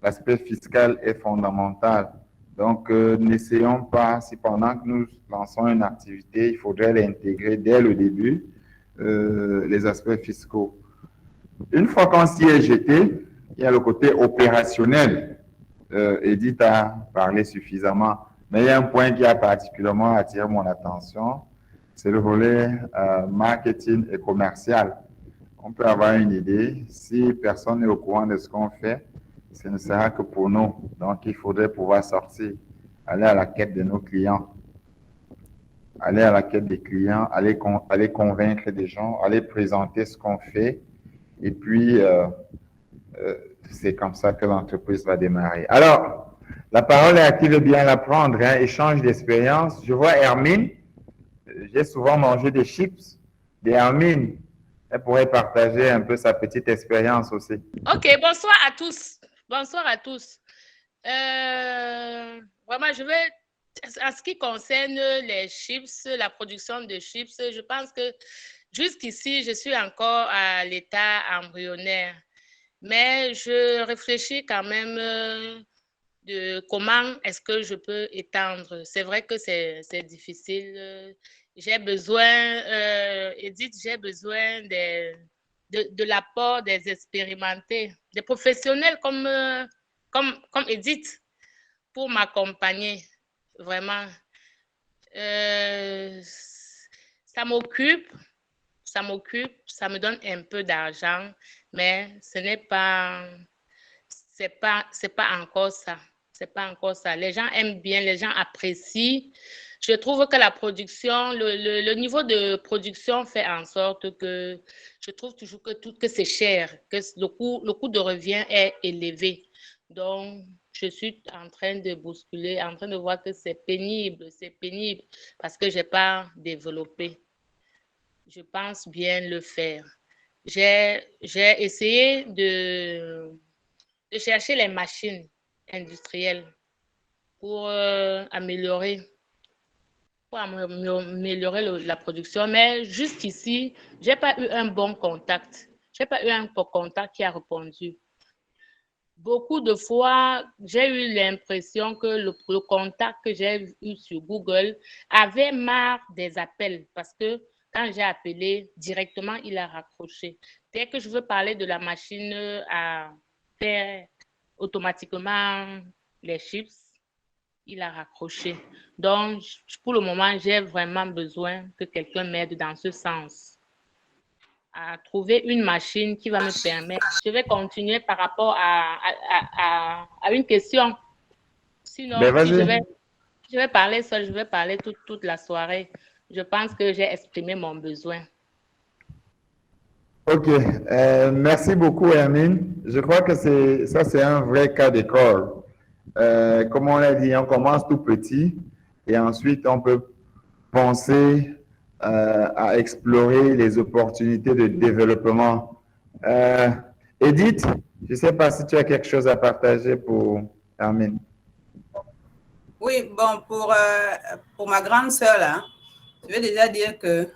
L'aspect fiscal est fondamental. Donc, n'essayons pas, si pendant que nous lançons une activité, il faudrait l'intégrer dès le début, les aspects fiscaux. Une fois qu'on s'y est jeté, il y a le côté opérationnel. Edith a parlé suffisamment, mais il y a un point qui a particulièrement attiré mon attention, c'est le volet marketing et commercial. On peut avoir une idée, si personne n'est au courant de ce qu'on fait, ce ne sera que pour nous. Donc, il faudrait pouvoir sortir, aller à la quête de nos clients, aller à la quête des clients, aller convaincre des gens, aller présenter ce qu'on fait. Et puis, c'est comme ça que l'entreprise va démarrer. Alors, la parole est à qui veut bien la prendre, hein, échange d'expérience. Je vois Hermine, j'ai souvent mangé des chips. Des Hermine, elle pourrait partager un peu sa petite expérience aussi. Ok, bonsoir à tous. Bonsoir à tous. Vraiment, je vais, en ce qui concerne les chips, la production de chips, je pense que jusqu'ici, je suis encore à l'état embryonnaire. Mais je réfléchis quand même de comment est-ce que je peux étendre. C'est vrai que c'est difficile. J'ai besoin, Edith, j'ai besoin de l'apport des expérimentés, des professionnels comme Edith pour m'accompagner, vraiment. Ça m'occupe, ça me donne un peu d'argent, mais ce n'est pas, c'est pas encore ça. C'est pas encore ça. Les gens aiment bien, les gens apprécient. Je trouve que la production, le niveau de production fait en sorte que je trouve toujours que c'est cher, que le coût de revient est élevé. Donc, je suis en train de bousculer, en train de voir que c'est pénible parce que je n'ai pas développé. Je pense bien le faire. J'ai essayé de chercher les machines industrielles pour améliorer la production, mais jusqu'ici, je n'ai pas eu un bon contact. Je n'ai pas eu un contact qui a répondu. beaucoup de fois, j'ai eu l'impression que le contact que j'ai eu sur Google avait marre des appels parce que quand j'ai appelé directement, il a raccroché. Dès que je veux parler de la machine à faire automatiquement les chips, il a raccroché. Donc, pour le moment, j'ai vraiment besoin que quelqu'un m'aide dans ce sens à trouver une machine qui va me permettre. Je vais continuer par rapport à une question. Ben, Sinon, si vas-y. je vais parler seule, je vais parler toute la soirée. Je pense que j'ai exprimé mon besoin. OK. Merci beaucoup, Hermine. Je crois que c'est un vrai cas d'école. Comme on l'a dit, on commence tout petit et ensuite on peut penser à explorer les opportunités de développement. Edith, je ne sais pas si tu as quelque chose à partager pour Hermine. Oui, bon, pour ma grande sœur, là, je vais déjà dire que,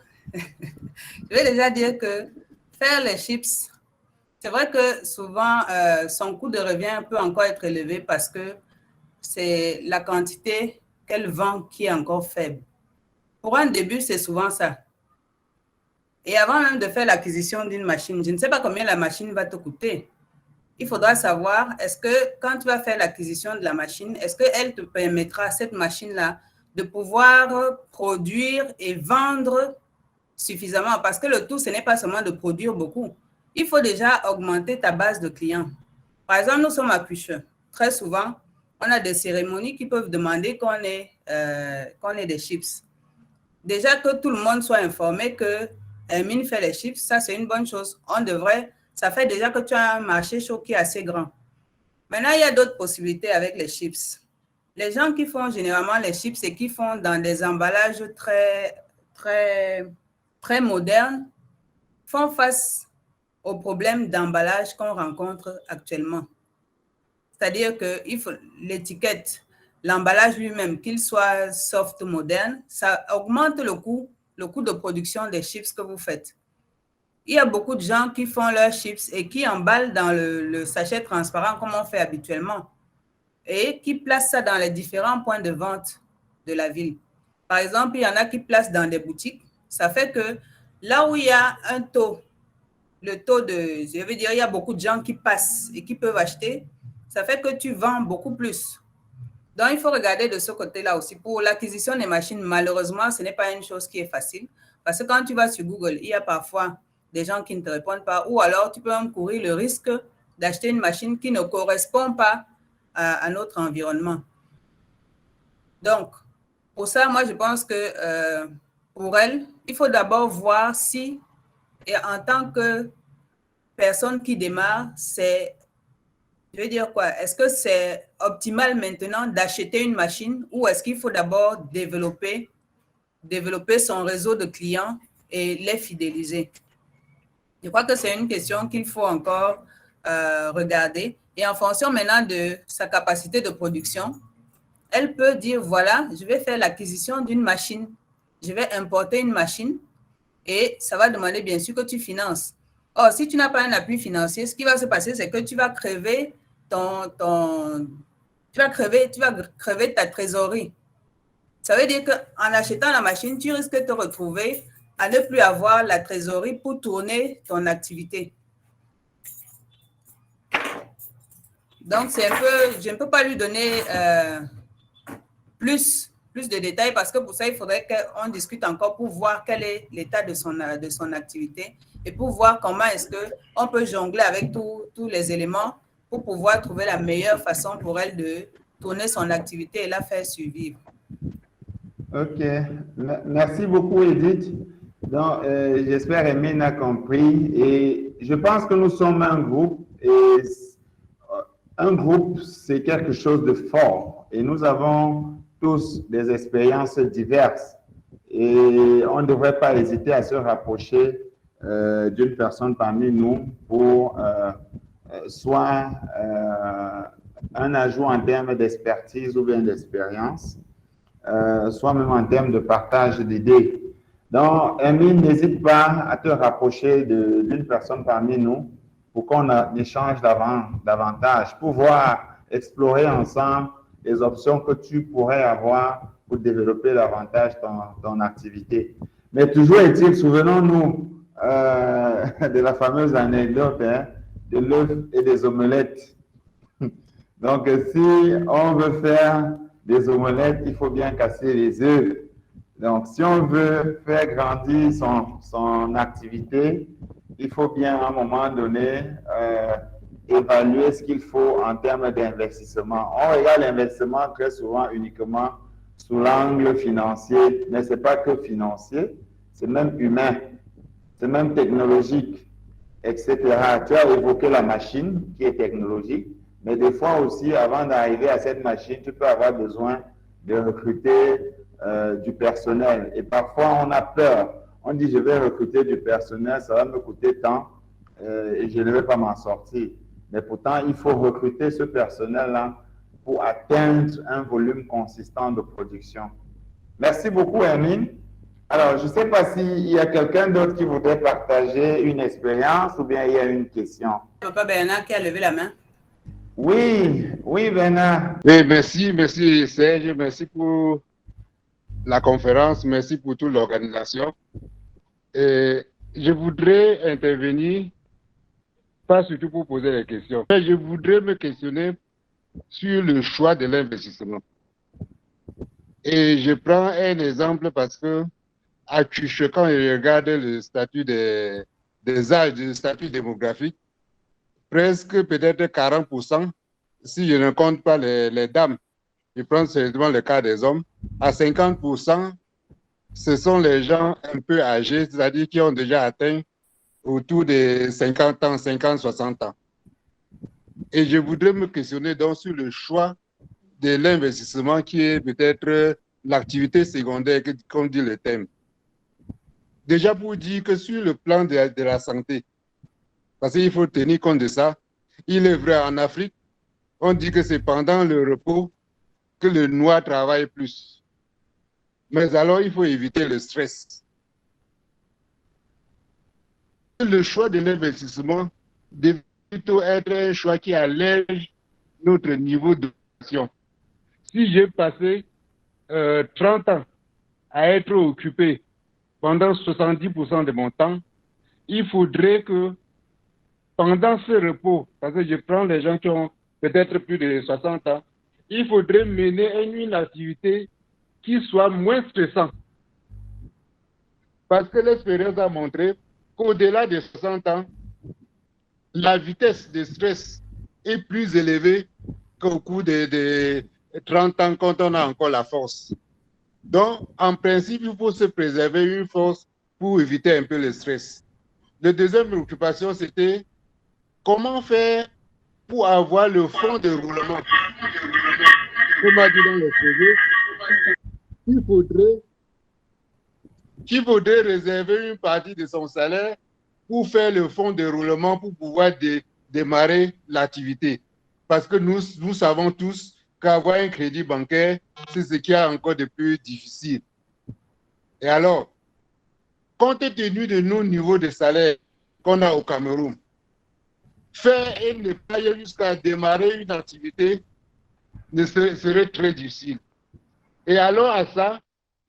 faire les chips, c'est vrai que souvent, son coût de revient peut encore être élevé parce que c'est la quantité qu'elle vend qui est encore faible. Pour un début, c'est souvent ça. Et avant même de faire l'acquisition d'une machine, je ne sais pas combien la machine va te coûter. Il faudra savoir, est-ce que quand tu vas faire l'acquisition de la machine, est-ce qu'elle te permettra, cette machine-là, de pouvoir produire et vendre suffisamment? Parce que le tout, ce n'est pas seulement de produire beaucoup. Il faut déjà augmenter ta base de clients. Par exemple, nous sommes accoucheurs. Très souvent, on a des cérémonies qui peuvent demander qu'on ait des chips. Déjà que tout le monde soit informé que Hermine fait les chips, ça c'est une bonne chose. Ça fait déjà que tu as un marché chaud qui est assez grand. Maintenant, il y a d'autres possibilités avec les chips. Les gens qui font généralement les chips et qui font dans des emballages très modernes font face aux problèmes d'emballage qu'on rencontre actuellement. C'est-à-dire que l'étiquette, l'emballage lui-même, qu'il soit soft ou moderne, ça augmente le coût de production des chips que vous faites. Il y a beaucoup de gens qui font leurs chips et qui emballent dans le sachet transparent comme on fait habituellement et qui placent ça dans les différents points de vente de la ville. Par exemple, il y en a qui placent dans des boutiques. Ça fait que là où il y a un taux, il y a beaucoup de gens qui passent et qui peuvent acheter, ça fait que tu vends beaucoup plus. Donc, il faut regarder de ce côté-là aussi. Pour l'acquisition des machines, malheureusement, ce n'est pas une chose qui est facile. Parce que quand tu vas sur Google, il y a parfois des gens qui ne te répondent pas, ou alors tu peux même courir le risque d'acheter une machine qui ne correspond pas à notre environnement. Donc, pour ça, moi, je pense que pour elle, il faut d'abord voir si, et en tant que personne qui démarre, je veux dire quoi? Est-ce que c'est optimal maintenant d'acheter une machine ou est-ce qu'il faut d'abord développer son réseau de clients et les fidéliser? Je crois que c'est une question qu'il faut encore regarder. Et en fonction maintenant de sa capacité de production, elle peut dire, voilà, je vais faire l'acquisition d'une machine, je vais importer une machine et ça va demander bien sûr que tu finances. Or, si tu n'as pas un appui financier, ce qui va se passer, c'est que tu vas crever ta trésorerie. Ça veut dire qu'en achetant la machine, tu risques de te retrouver à ne plus avoir la trésorerie pour tourner ton activité. Donc, je ne peux pas lui donner plus de détails parce que pour ça, il faudrait qu'on discute encore pour voir quel est l'état de son activité et pour voir comment est-ce qu'on peut jongler avec tous les éléments pour pouvoir trouver la meilleure façon pour elle de tourner son activité et la faire survivre. OK. Merci beaucoup, Edith. Donc, j'espère Hermine a compris. Et je pense que nous sommes un groupe. Et un groupe, c'est quelque chose de fort. Et nous avons tous des expériences diverses. Et on ne devrait pas hésiter à se rapprocher d'une personne parmi nous pour soit un ajout en termes d'expertise ou bien d'expérience, soit même en termes de partage d'idées. Donc, Hermine, n'hésite pas à te rapprocher d'une personne parmi nous pour qu'on échange davantage, pouvoir explorer ensemble les options que tu pourrais avoir pour développer davantage ton activité. Mais toujours est-il, souvenons-nous de la fameuse anecdote de l'œuf et des omelettes. Donc, si on veut faire des omelettes, il faut bien casser les œufs. Donc, si on veut faire grandir son activité, il faut bien à un moment donné évaluer ce qu'il faut en termes d'investissement. On regarde l'investissement très souvent uniquement sous l'angle financier, mais ce n'est pas que financier, c'est même humain, c'est même technologique, etc. Tu as évoqué la machine qui est technologique, mais des fois aussi, avant d'arriver à cette machine, tu peux avoir besoin de recruter du personnel. Et parfois, on a peur. On dit, je vais recruter du personnel, ça va me coûter tant et je ne vais pas m'en sortir. Mais pourtant, il faut recruter ce personnel-là pour atteindre un volume consistant de production. Merci beaucoup, Hermine. Alors, je ne sais pas s'il y a quelqu'un d'autre qui voudrait partager une expérience ou bien il y a une question. Papa Bernard qui a levé la main. Oui, Bernard. Oui, merci Serge, merci pour la conférence, merci pour toute l'organisation. Je voudrais intervenir, pas surtout pour poser des questions, mais je voudrais me questionner sur le choix de l'investissement. Et je prends un exemple parce que à Cuche, quand je regarde le statut des âges, le statut démographique, presque peut-être 40%, si je ne compte pas les dames, je prends seulement le cas des hommes, à 50%, ce sont les gens un peu âgés, c'est-à-dire qui ont déjà atteint autour de 50 ans, 50, 60 ans. Et je voudrais me questionner donc sur le choix de l'investissement qui est peut-être l'activité secondaire, comme dit le thème. Déjà pour dire que sur le plan de la santé, parce qu'il faut tenir compte de ça, il est vrai en Afrique, on dit que c'est pendant le repos que le noir travaille plus. Mais alors, il faut éviter le stress. Le choix de l'investissement devrait plutôt être un choix qui allège notre niveau d'occupation. Si j'ai passé 30 ans à être occupé pendant 70% de mon temps, il faudrait que pendant ce repos, parce que je prends les gens qui ont peut-être plus de 60 ans, il faudrait mener une activité qui soit moins stressante. Parce que l'expérience a montré qu'au-delà de 60 ans, la vitesse de stress est plus élevée qu'au cours de 30 ans quand on a encore la force. Donc, en principe, il faut se préserver une force pour éviter un peu le stress. La deuxième préoccupation, c'était comment faire pour avoir le fonds de roulement. Comme a dit dans le projet, qu'il faudrait réserver une partie de son salaire pour faire le fonds de roulement pour pouvoir démarrer l'activité. Parce que nous savons tous qu'avoir un crédit bancaire, c'est ce qui est encore de plus difficile. Et alors, compte tenu de nos niveaux de salaire qu'on a au Cameroun, faire et ne pas jusqu'à démarrer une activité serait très difficile. Et alors à ça,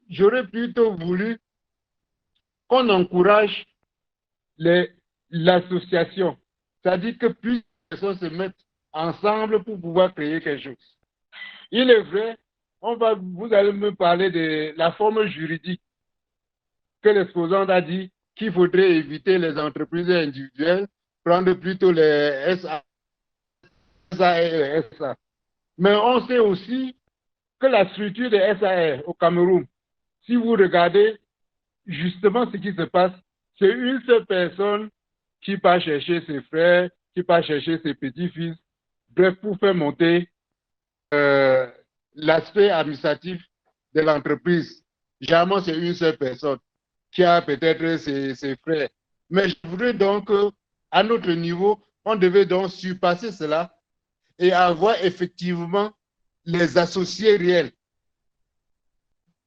j'aurais plutôt voulu qu'on encourage l'association. C'est-à-dire que plus de personnes se mettent ensemble pour pouvoir créer quelque chose. Il est vrai, vous allez me parler de la forme juridique que l'exposant a dit qu'il faudrait éviter les entreprises individuelles, prendre plutôt les SA et SA. Mais on sait aussi que la structure des SAR au Cameroun, si vous regardez justement ce qui se passe, c'est une seule personne qui part chercher ses frères, qui part chercher ses petits-fils, bref, pour faire monter l'aspect administratif de l'entreprise. Généralement, c'est une seule personne qui a peut-être ses frères. Mais je voudrais donc, à notre niveau, on devait donc surpasser cela et avoir effectivement les associés réels.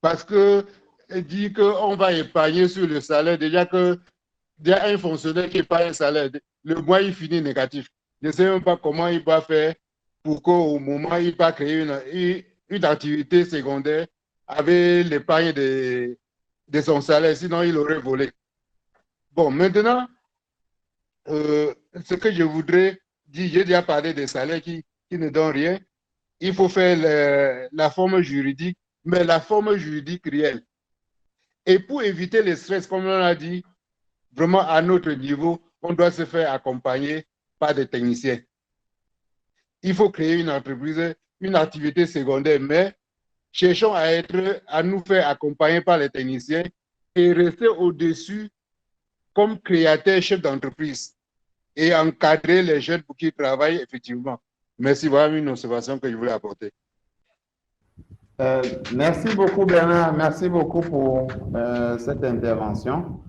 Parce que dit qu'on va épargner sur le salaire, déjà un fonctionnaire qui épargne un salaire, le mois il finit négatif. Je ne sais même pas comment il va faire pour qu'au moment où il va créer une activité secondaire avec l'épargne de son salaire, sinon il aurait volé. Bon, maintenant, ce que je voudrais dire, j'ai déjà parlé des salaires qui ne donnent rien. Il faut faire la forme juridique, mais la forme juridique réelle. Et pour éviter le stress, comme on a dit, vraiment à notre niveau, on doit se faire accompagner par des techniciens. Il faut créer une entreprise, une activité secondaire, mais cherchons à nous faire accompagner par les techniciens et rester au-dessus comme créateur, chef d'entreprise et encadrer les jeunes pour qu'ils travaillent effectivement. Merci, voilà une observation que je voulais apporter. Merci beaucoup Bernard, merci beaucoup pour cette intervention.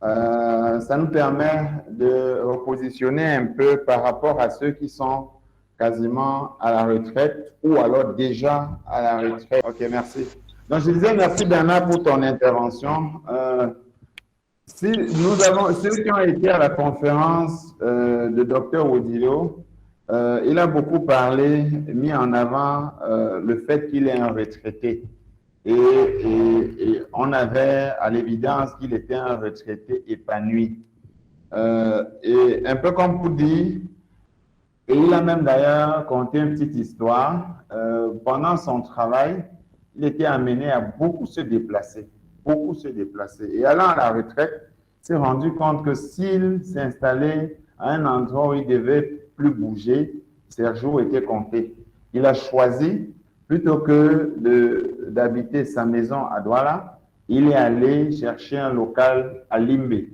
Ça nous permet de repositionner un peu par rapport à ceux qui sont quasiment à la retraite ou alors déjà à la retraite. Ok, merci. Donc je disais merci Bernard pour ton intervention. Ceux qui ont été à la conférence de Dr Odilo, il a beaucoup parlé, mis en avant le fait qu'il est un retraité. Et on avait à l'évidence qu'il était un retraité épanoui. Et un peu comme pour dire, et il a même d'ailleurs conté une petite histoire, pendant son travail, il était amené à beaucoup se déplacer. Et allant à la retraite, il s'est rendu compte que s'il s'installait à un endroit où il devait plus bouger, ses jours étaient comptés. Il a choisi, plutôt que d'habiter sa maison à Douala, il est allé chercher un local à Limbé.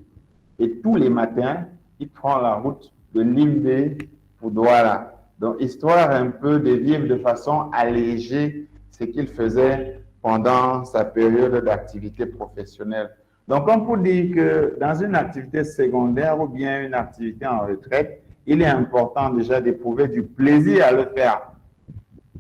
Et tous les matins, il prend la route de Limbé pour Douala. Donc, histoire un peu de vivre de façon allégée ce qu'il faisait pendant sa période d'activité professionnelle. Donc, on peut dire que dans une activité secondaire ou bien une activité en retraite, il est important déjà d'éprouver du plaisir à le faire.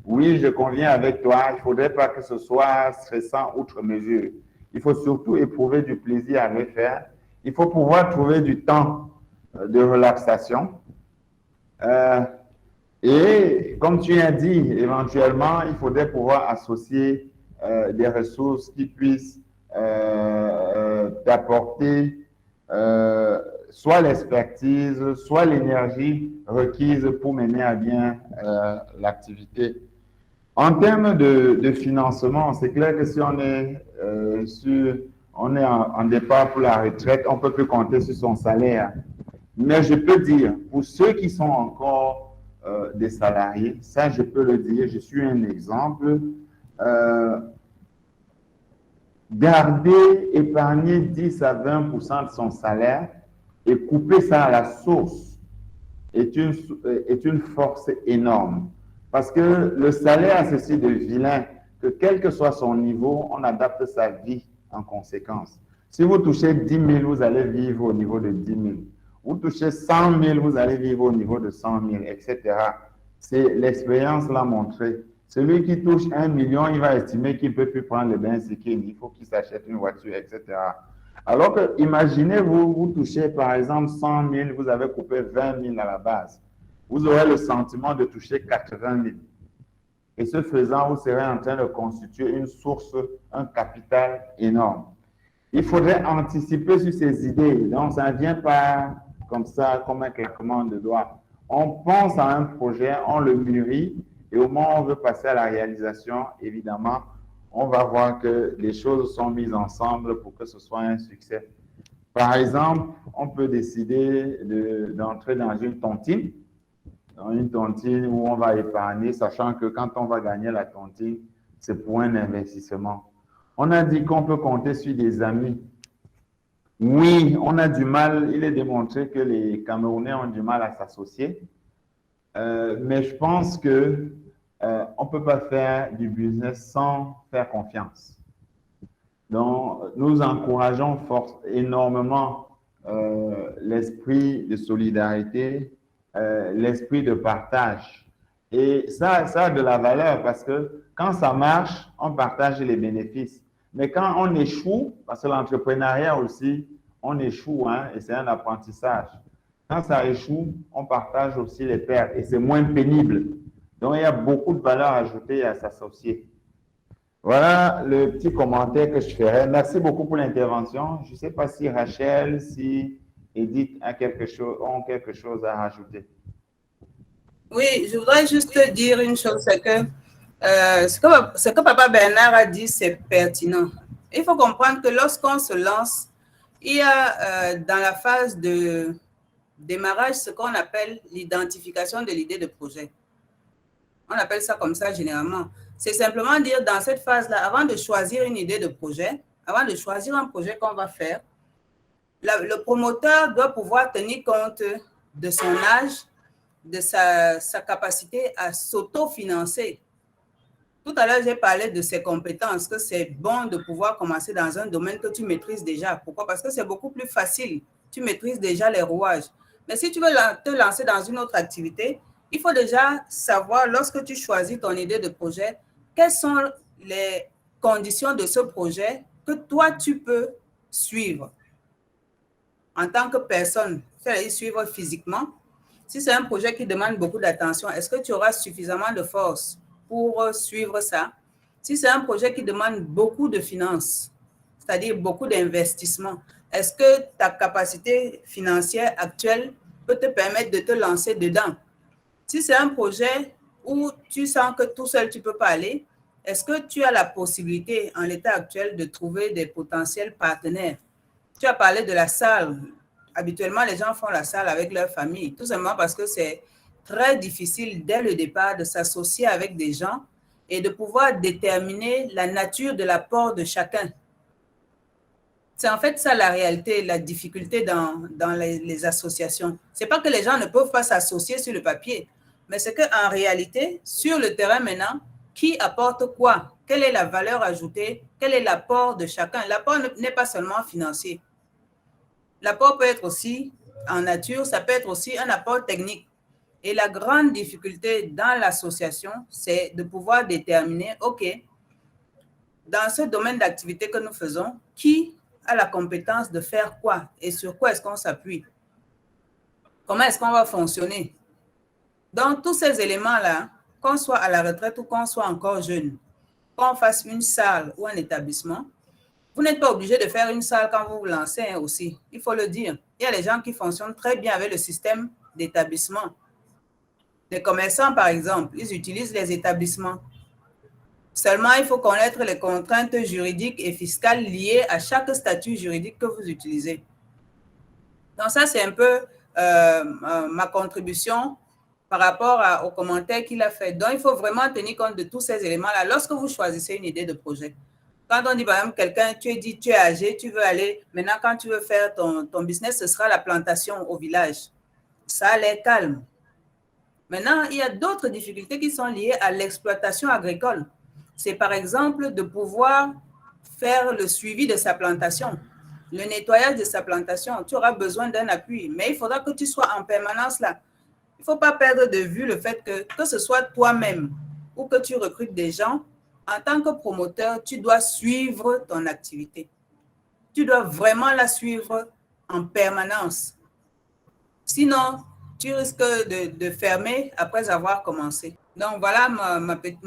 Oui, je conviens avec toi, il ne faudrait pas que ce soit stressant outre mesure. Il faut surtout éprouver du plaisir à le faire. Il faut pouvoir trouver du temps de relaxation. Et comme tu as dit, éventuellement, il faudrait pouvoir associer des ressources qui puissent t'apporter soit l'expertise, soit l'énergie requise pour mener à bien l'activité. En termes de financement, c'est clair que si on est, en départ pour la retraite, on ne peut plus compter sur son salaire. Mais je peux dire, pour ceux qui sont encore des salariés, ça je peux le dire, je suis un exemple, garder, épargner 10 à 20% de son salaire et couper ça à la source est une force énorme. Parce que le salaire a ceci de vilain, que quel que soit son niveau, on adapte sa vie en conséquence. Si vous touchez 10 000, vous allez vivre au niveau de 10 000. Vous touchez 100 000, vous allez vivre au niveau de 100 000, etc. C'est l'expérience l'a montré. Celui qui touche 1 million, il va estimer qu'il ne peut plus prendre le bain sikine, il faut qu'il s'achète une voiture, etc. Alors que, imaginez-vous, vous touchez par exemple 100 000, vous avez coupé 20 000 à la base. Vous aurez le sentiment de toucher 80 000. Et ce faisant, vous serez en train de constituer une source, un capital énorme. Il faudrait anticiper sur ces idées. Donc, ça ne vient pas comme ça, comme un claquement de doigts. On pense à un projet, on le mûrit, et au moment où on veut passer à la réalisation, évidemment, on va voir que les choses sont mises ensemble pour que ce soit un succès. Par exemple, on peut décider d'entrer dans une tontine où on va épargner, sachant que quand on va gagner la tontine, c'est pour un investissement. On a dit qu'on peut compter sur des amis. Oui, on a du mal, il est démontré que les Camerounais ont du mal à s'associer, mais je pense que on ne peut pas faire du business sans faire confiance. Donc, nous encourageons énormément l'esprit de solidarité, l'esprit de partage. Et ça a de la valeur parce que quand ça marche, on partage les bénéfices. Mais quand on échoue, parce que l'entrepreneuriat aussi, on échoue, hein, et c'est un apprentissage. Quand ça échoue, on partage aussi les pertes et c'est moins pénible. Donc, il y a beaucoup de valeur ajoutée à s'associer. Voilà le petit commentaire que je ferai. Merci beaucoup pour l'intervention. Je ne sais pas si Rachel, si Edith ont quelque chose à rajouter. Oui, je voudrais juste dire une chose, c'est que ce que Papa Bernard a dit, c'est pertinent. Il faut comprendre que lorsqu'on se lance, il y a dans la phase de démarrage ce qu'on appelle l'identification de l'idée de projet. On appelle ça comme ça généralement. C'est simplement dire dans cette phase-là, avant de choisir une idée de projet, avant de choisir un projet qu'on va faire, le promoteur doit pouvoir tenir compte de son âge, de sa capacité à s'autofinancer. Tout à l'heure, j'ai parlé de ses compétences, que c'est bon de pouvoir commencer dans un domaine que tu maîtrises déjà. Pourquoi? Parce que c'est beaucoup plus facile. Tu maîtrises déjà les rouages. Mais si tu veux te lancer dans une autre activité, il faut déjà savoir, lorsque tu choisis ton idée de projet, quelles sont les conditions de ce projet que toi, tu peux suivre en tant que personne. C'est-à-dire suivre physiquement. Si c'est un projet qui demande beaucoup d'attention, est-ce que tu auras suffisamment de force pour suivre ça? Si c'est un projet qui demande beaucoup de finances, c'est-à-dire beaucoup d'investissement, est-ce que ta capacité financière actuelle peut te permettre de te lancer dedans? Si c'est un projet où tu sens que tout seul, tu ne peux pas aller, est-ce que tu as la possibilité, en l'état actuel, de trouver des potentiels partenaires? Tu as parlé de la salle. Habituellement, les gens font la salle avec leur famille, tout simplement parce que c'est très difficile dès le départ de s'associer avec des gens et de pouvoir déterminer la nature de l'apport de chacun. C'est en fait ça la réalité, la difficulté dans les associations. Ce n'est pas que les gens ne peuvent pas s'associer sur le papier, mais c'est qu'en réalité, sur le terrain maintenant, qui apporte quoi? Quelle est la valeur ajoutée? Quel est l'apport de chacun? L'apport n'est pas seulement financier. L'apport peut être aussi en nature, ça peut être aussi un apport technique. Et la grande difficulté dans l'association, c'est de pouvoir déterminer, OK, dans ce domaine d'activité que nous faisons, qui a la compétence de faire quoi et sur quoi est-ce qu'on s'appuie? Comment est-ce qu'on va fonctionner? Donc, tous ces éléments-là, qu'on soit à la retraite ou qu'on soit encore jeune, qu'on fasse une salle ou un établissement, vous n'êtes pas obligé de faire une salle quand vous vous lancez aussi, il faut le dire. Il y a des gens qui fonctionnent très bien avec le système d'établissement. Les commerçants, par exemple, ils utilisent les établissements. Seulement, il faut connaître les contraintes juridiques et fiscales liées à chaque statut juridique que vous utilisez. Donc ça, c'est un peu ma contribution par rapport aux commentaires qu'il a fait. Donc, il faut vraiment tenir compte de tous ces éléments-là lorsque vous choisissez une idée de projet. Quand on dit, par exemple, quelqu'un, tu es âgé, tu veux aller, maintenant, quand tu veux faire ton business, ce sera la plantation au village. Ça a l'air calme. Maintenant, il y a d'autres difficultés qui sont liées à l'exploitation agricole. C'est par exemple de pouvoir faire le suivi de sa plantation, le nettoyage de sa plantation. Tu auras besoin d'un appui, mais il faudra que tu sois en permanence là. Il ne faut pas perdre de vue le fait que ce soit toi-même ou que tu recrutes des gens, en tant que promoteur, tu dois suivre ton activité. Tu dois vraiment la suivre en permanence. Sinon, tu risques de fermer après avoir commencé. Donc, voilà ma petite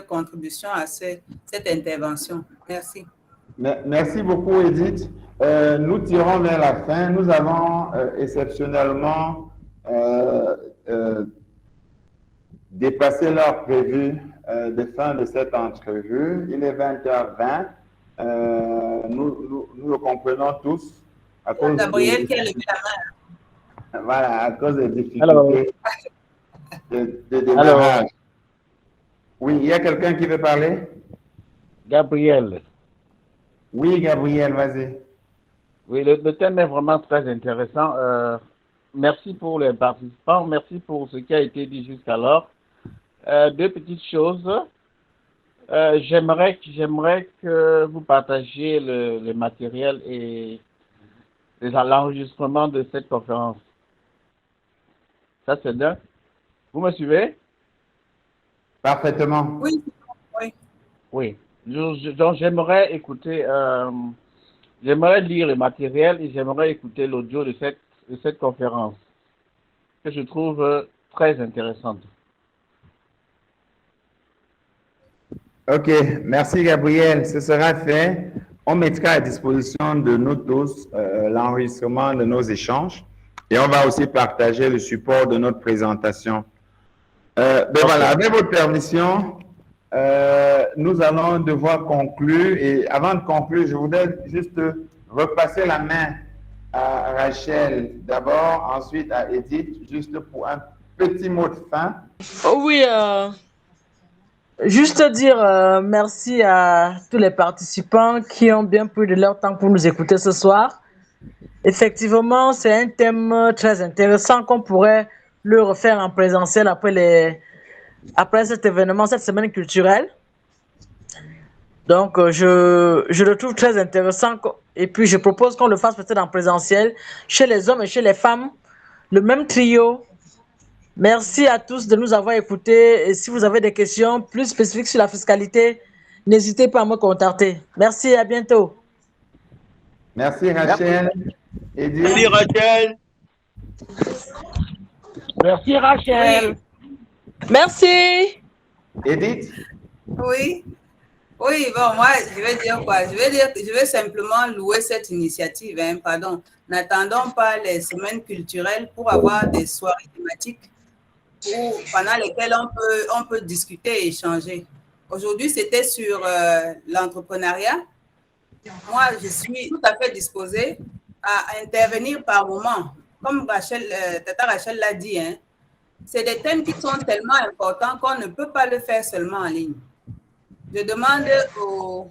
contribution à cette intervention. Merci. Merci beaucoup, Edith. Nous tirons vers la fin. Nous avons exceptionnellement dépassé l'heure prévue de fin de cette entrevue. Il est 20h20. Nous le comprenons tous. À cause Gabriel qui a levé la main. Voilà, à cause des difficultés de démarrage. Oui, il y a quelqu'un qui veut parler? Gabriel. Oui, Gabriel, vas-y. Oui, le thème est vraiment très intéressant. Merci pour les participants. Merci pour ce qui a été dit jusqu'alors. Deux petites choses. J'aimerais que vous partagiez le matériel et l'enregistrement de cette conférence. Ça, c'est bien. Vous me suivez? Parfaitement. Oui. Oui. Donc, j'aimerais écouter J'aimerais lire le matériel et j'aimerais écouter l'audio de cette conférence que je trouve très intéressante. OK, merci Gabriel. Ce sera fait. On mettra à disposition de nous tous l'enregistrement de nos échanges et on va aussi partager le support de notre présentation. Voilà, avec votre permission, nous allons devoir conclure et avant de conclure, je voudrais juste repasser la main à Rachel d'abord, ensuite à Edith, juste pour un petit mot de fin. Oh oui, juste dire merci à tous les participants qui ont bien pris de leur temps pour nous écouter ce soir. Effectivement, c'est un thème très intéressant qu'on pourrait le refaire en présentiel après cet événement, cette semaine culturelle. Donc, je le trouve très intéressant et puis je propose qu'on le fasse peut-être en présentiel chez les hommes et chez les femmes, le même trio. Merci à tous de nous avoir écoutés et si vous avez des questions plus spécifiques sur la fiscalité, n'hésitez pas à me contacter. Merci et à bientôt. Merci Rachel. Edith. Merci Rachel. Merci Rachel. Oui. Merci. Edith. Oui. Oui, bon, moi, je vais dire quoi? Je vais simplement louer cette initiative, hein, pardon. N'attendons pas les semaines culturelles pour avoir des soirées thématiques pendant lesquelles on peut discuter et échanger. Aujourd'hui, c'était sur l'entrepreneuriat. Moi, je suis tout à fait disposée à intervenir par moment. Comme Tata Rachel l'a dit, hein, c'est des thèmes qui sont tellement importants qu'on ne peut pas le faire seulement en ligne. Je demande aux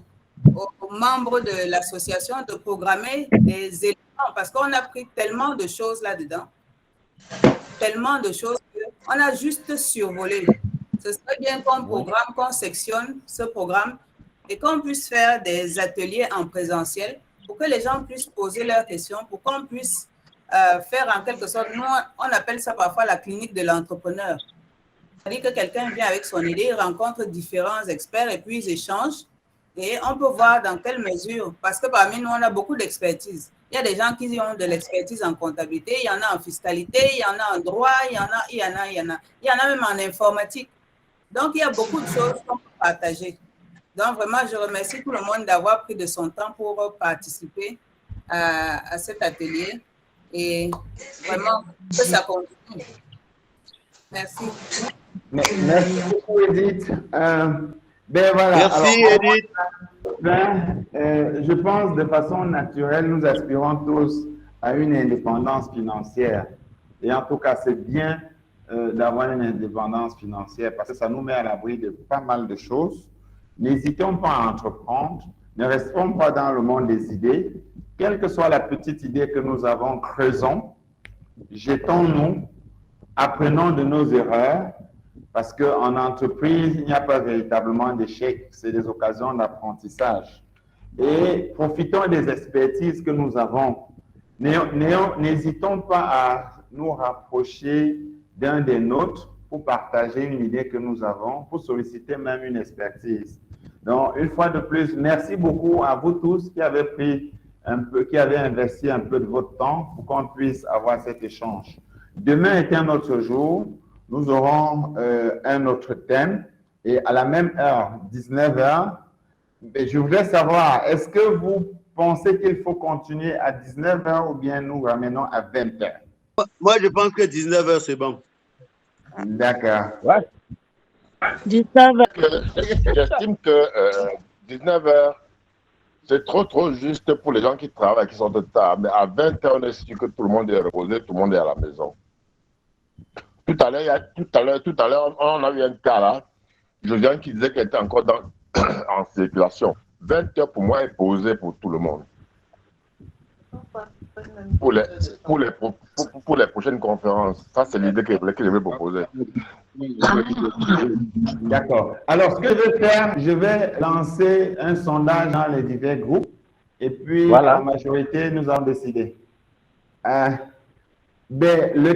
membres de l'association de programmer des éléments parce qu'on a pris tellement de choses là-dedans, tellement de choses qu'on a juste survolé. Ce serait bien qu'on programme, qu'on sectionne ce programme et qu'on puisse faire des ateliers en présentiel pour que les gens puissent poser leurs questions, pour qu'on puisse faire en quelque sorte, nous on appelle ça parfois la clinique de l'entrepreneur. C'est-à-dire que quelqu'un vient avec son idée, il rencontre différents experts et puis ils échangent et on peut voir dans quelle mesure, parce que parmi nous, on a beaucoup d'expertise. Il y a des gens qui ont de l'expertise en comptabilité, il y en a en fiscalité, il y en a en droit, il y en a même en informatique. Donc, il y a beaucoup de choses qu'on peut partager. Donc, vraiment, je remercie tout le monde d'avoir pris de son temps pour participer à cet atelier et vraiment que ça continue. Merci. Merci beaucoup, Edith. Voilà. Merci, alors, Edith. Je pense de façon naturelle, nous aspirons tous à une indépendance financière. Et en tout cas, c'est bien d'avoir une indépendance financière parce que ça nous met à l'abri de pas mal de choses. N'hésitons pas à entreprendre, ne restons pas dans le monde des idées. Quelle que soit la petite idée que nous avons, creusons, jetons-nous, apprenons de nos erreurs, parce qu'en entreprise, il n'y a pas véritablement d'échec, c'est des occasions d'apprentissage. Et profitons des expertises que nous avons. N'hésitons pas à nous rapprocher d'un des nôtres pour partager une idée que nous avons, pour solliciter même une expertise. Donc, une fois de plus, merci beaucoup à vous tous qui avez investi un peu de votre temps pour qu'on puisse avoir cet échange. Demain est un autre jour. Nous aurons un autre thème et à la même heure, 19h, je voudrais savoir, est-ce que vous pensez qu'il faut continuer à 19h ou bien nous ramenons à 20h? Moi, je pense que 19h, c'est bon. D'accord. Ouais. 19h. J'estime que 19h, c'est trop juste pour les gens qui travaillent, qui sont de tard. Mais à 20h, on est sûr que tout le monde est reposé, tout le monde est à la maison. Tout à l'heure, on a eu un cas là, Josiane qui disait qu'elle était encore en circulation. 20h pour moi est posé pour tout le monde. Pour les prochaines conférences. Ça, c'est l'idée que je vais proposer. D'accord. Alors, ce que je vais faire, je vais lancer un sondage dans les divers groupes et puis Voilà. la majorité nous en décider. Le